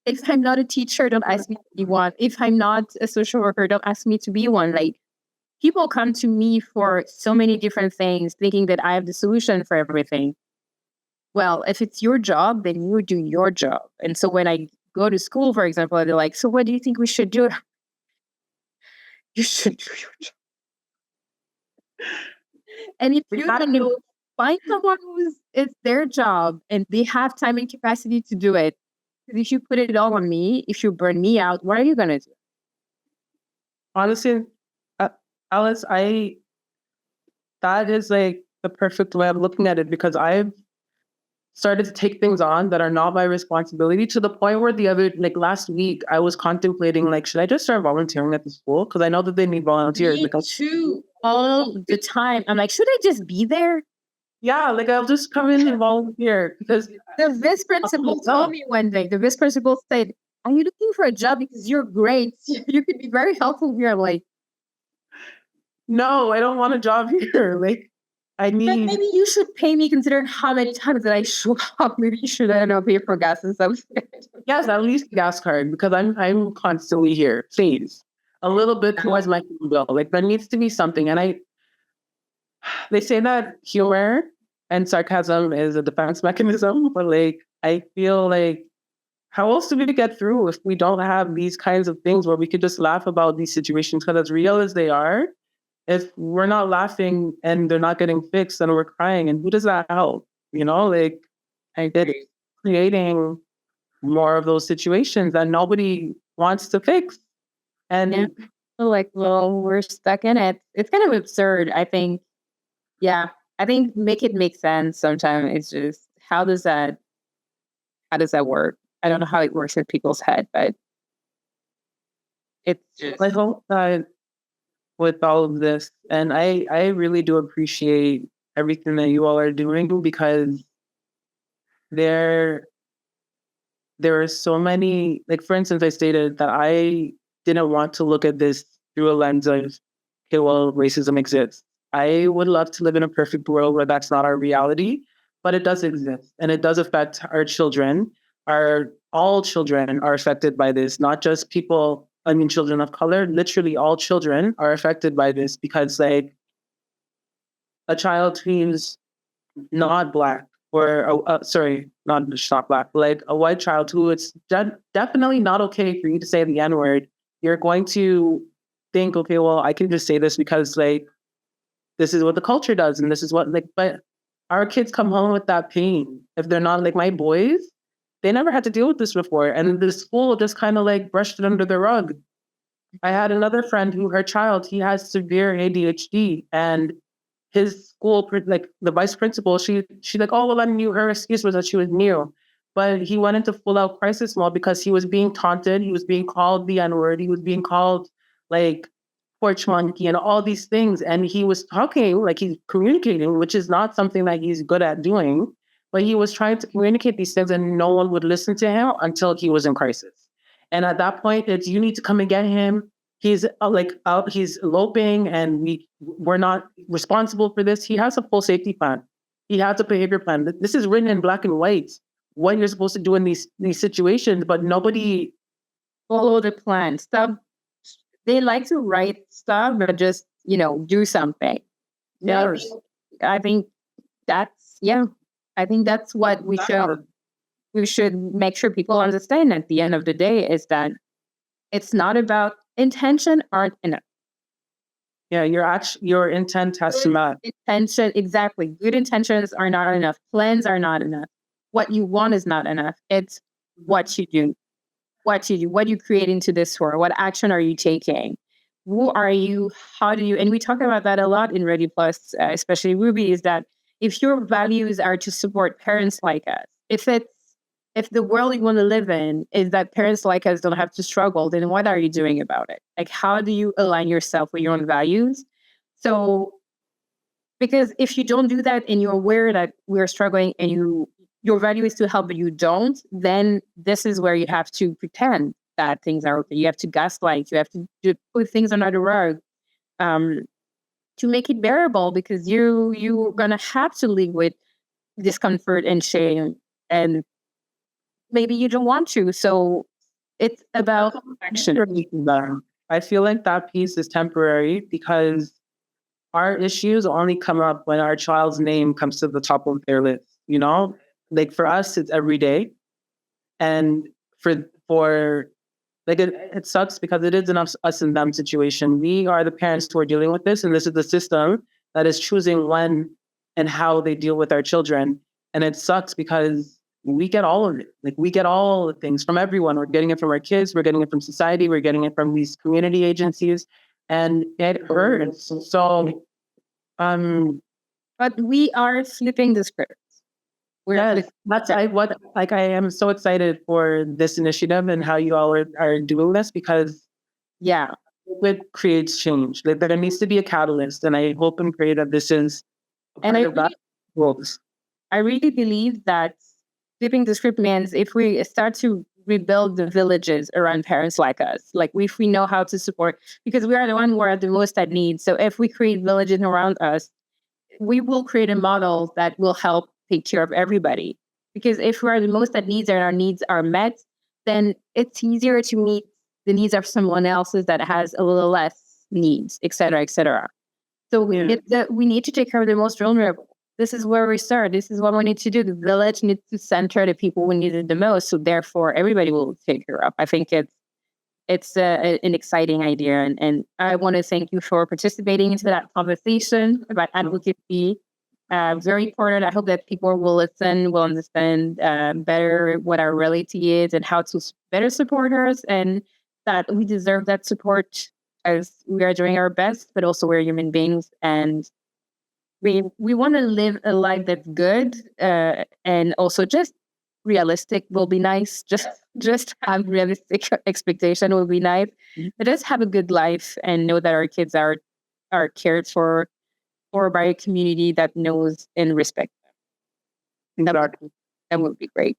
If I'm not a teacher, don't ask me to be one. If I'm not a social worker, don't ask me to be one. Like, people come to me for so many different things, thinking that I have the solution for everything. Well, if it's your job, then you do your job. And so when I go to school, for example, they're like, so what do you think we should do? You should do your job. And if you don't know, find someone it's their job and they have time and capacity to do it. Because if you put it all on me, if you burn me out, what are you going to do? Honestly, Alice, that is like the perfect way of looking at it, because I've started to take things on that are not my responsibility, to the point where last week, I was contemplating, like, should I just start volunteering at the school? Because I know that they need volunteers. Me too, all the time. I'm like, should I just be there? Yeah, like I'll just come in and volunteer, because the vice principal told me one day, the vice principal said, are you looking for a job because you're great? You could be very helpful here. Like, no, I don't want a job here. Like, I need. But maybe you should pay me considering how many times that I show up. Maybe you should, I don't know, pay for gas and stuff. Yes, at least gas card, because I'm constantly here. Please, a little bit towards my bill. Like, there needs to be something. And they say that humor and sarcasm is a defense mechanism, but like, I feel like, how else do we get through if we don't have these kinds of things where we could just laugh about these situations? Because as real as they are, if we're not laughing and they're not getting fixed, then we're crying. And who does that help? Like, I did creating more of those situations that nobody wants to fix. And like, well, we're stuck in it. It's kind of absurd, I think. Yeah, I think make it make sense sometimes. It's just, how does that work? I don't know how it works in people's head, but it's just... I hope that with all of this, and I really do appreciate everything that you all are doing, because there are so many, like, for instance, I stated that I didn't want to look at this through a lens of, okay, well, racism exists. I would love to live in a perfect world where that's not our reality, but it does exist, and it does affect our children. All children are affected by this, not just children of color. Literally all children are affected by this, because like a child who's not Black, or not Black, like a white child who it's definitely not okay for you to say the N-word, you're going to think, okay, well, I can just say this because like this is what the culture does, and this is what, like, but our kids come home with that pain. If they're not, like, my boys, they never had to deal with this before, and the school just kind of like brushed it under the rug. I had another friend who, her child, he has severe ADHD, and his school, like the vice principal, she like, oh, well, I knew, her excuse was that she was new, but he went into full out crisis mode because he was being taunted, he was being called the N-word, he was being called like porch monkey and all these things, and he was talking, like he's communicating, which is not something that he's good at doing, but he was trying to communicate these things, and no one would listen to him until he was in crisis. And at that point, it's, you need to come and get him. He's out, he's eloping, and we're not responsible for this. He has a full safety plan. He has a behavior plan. This is written in black and white, what you're supposed to do in these situations, but nobody follow the plan. Stop. They like to write stuff, but just, do something. Yes. I think that's what we should. We should make sure people understand at the end of the day is that it's not about intention aren't enough. Yeah, your intent has to match. Intention, exactly. Good intentions are not enough. Plans are not enough. What you want is not enough. It's what you do. What you create into this world. What action are you taking? who are you? How do you? And we talk about that a lot in Ready Plus, especially Ruby. Is that if your values are to support parents like us, if the world you want to live in is that parents like us don't have to struggle, then what are you doing about it? Like, how do you align yourself with your own values? So, because if you don't do that and you're aware that we're struggling and your value is to help, but you don't, then this is where you have to pretend that things are okay. You have to gaslight. You have to put things under the rug to make it bearable, because you're gonna have to live with discomfort and shame, and maybe you don't want to. So it's about action. I feel like that piece is temporary because our issues only come up when our child's name comes to the top of their list. You know, like for us, it's every day, and for like it sucks because it is an us and them situation. We are the parents who are dealing with this, and this is the system that is choosing when and how they deal with our children. And it sucks because we get all of it. Like we get all the things from everyone. We're getting it from our kids. We're getting it from society. We're getting it from these community agencies, and it hurts. So, But we are flipping the script. yes, I am so excited for this initiative and how you all are doing this, because Yeah. it creates change. Like, there needs to be a catalyst, and I hope and pray that this is And part of that. I really believe that flipping the script means if we start to rebuild the villages around parents like us, like if we know how to support, because we are the one who are the most at need. So if we create villages around us, we will create a model that will help take care of everybody. Because if we are the most at needs and our needs are met, then it's easier to meet the needs of someone else's that has a little less needs, et cetera, et cetera. So we need to take care of the most vulnerable. This is where we start. This is what we need to do. The village needs to center the people who need it the most. So therefore, everybody will take care of. I think it's an exciting idea. And I want to thank you for participating into that conversation about advocacy. Very important. I hope that people will listen, will understand better what our reality is and how to better support us, and that we deserve that support as we are doing our best, but also we're human beings, and we want to live a life that's good, and also just realistic will be nice. Just have realistic expectation will be nice. But just have a good life and know that our kids are cared for, or by a community that knows and respects them. That would be great.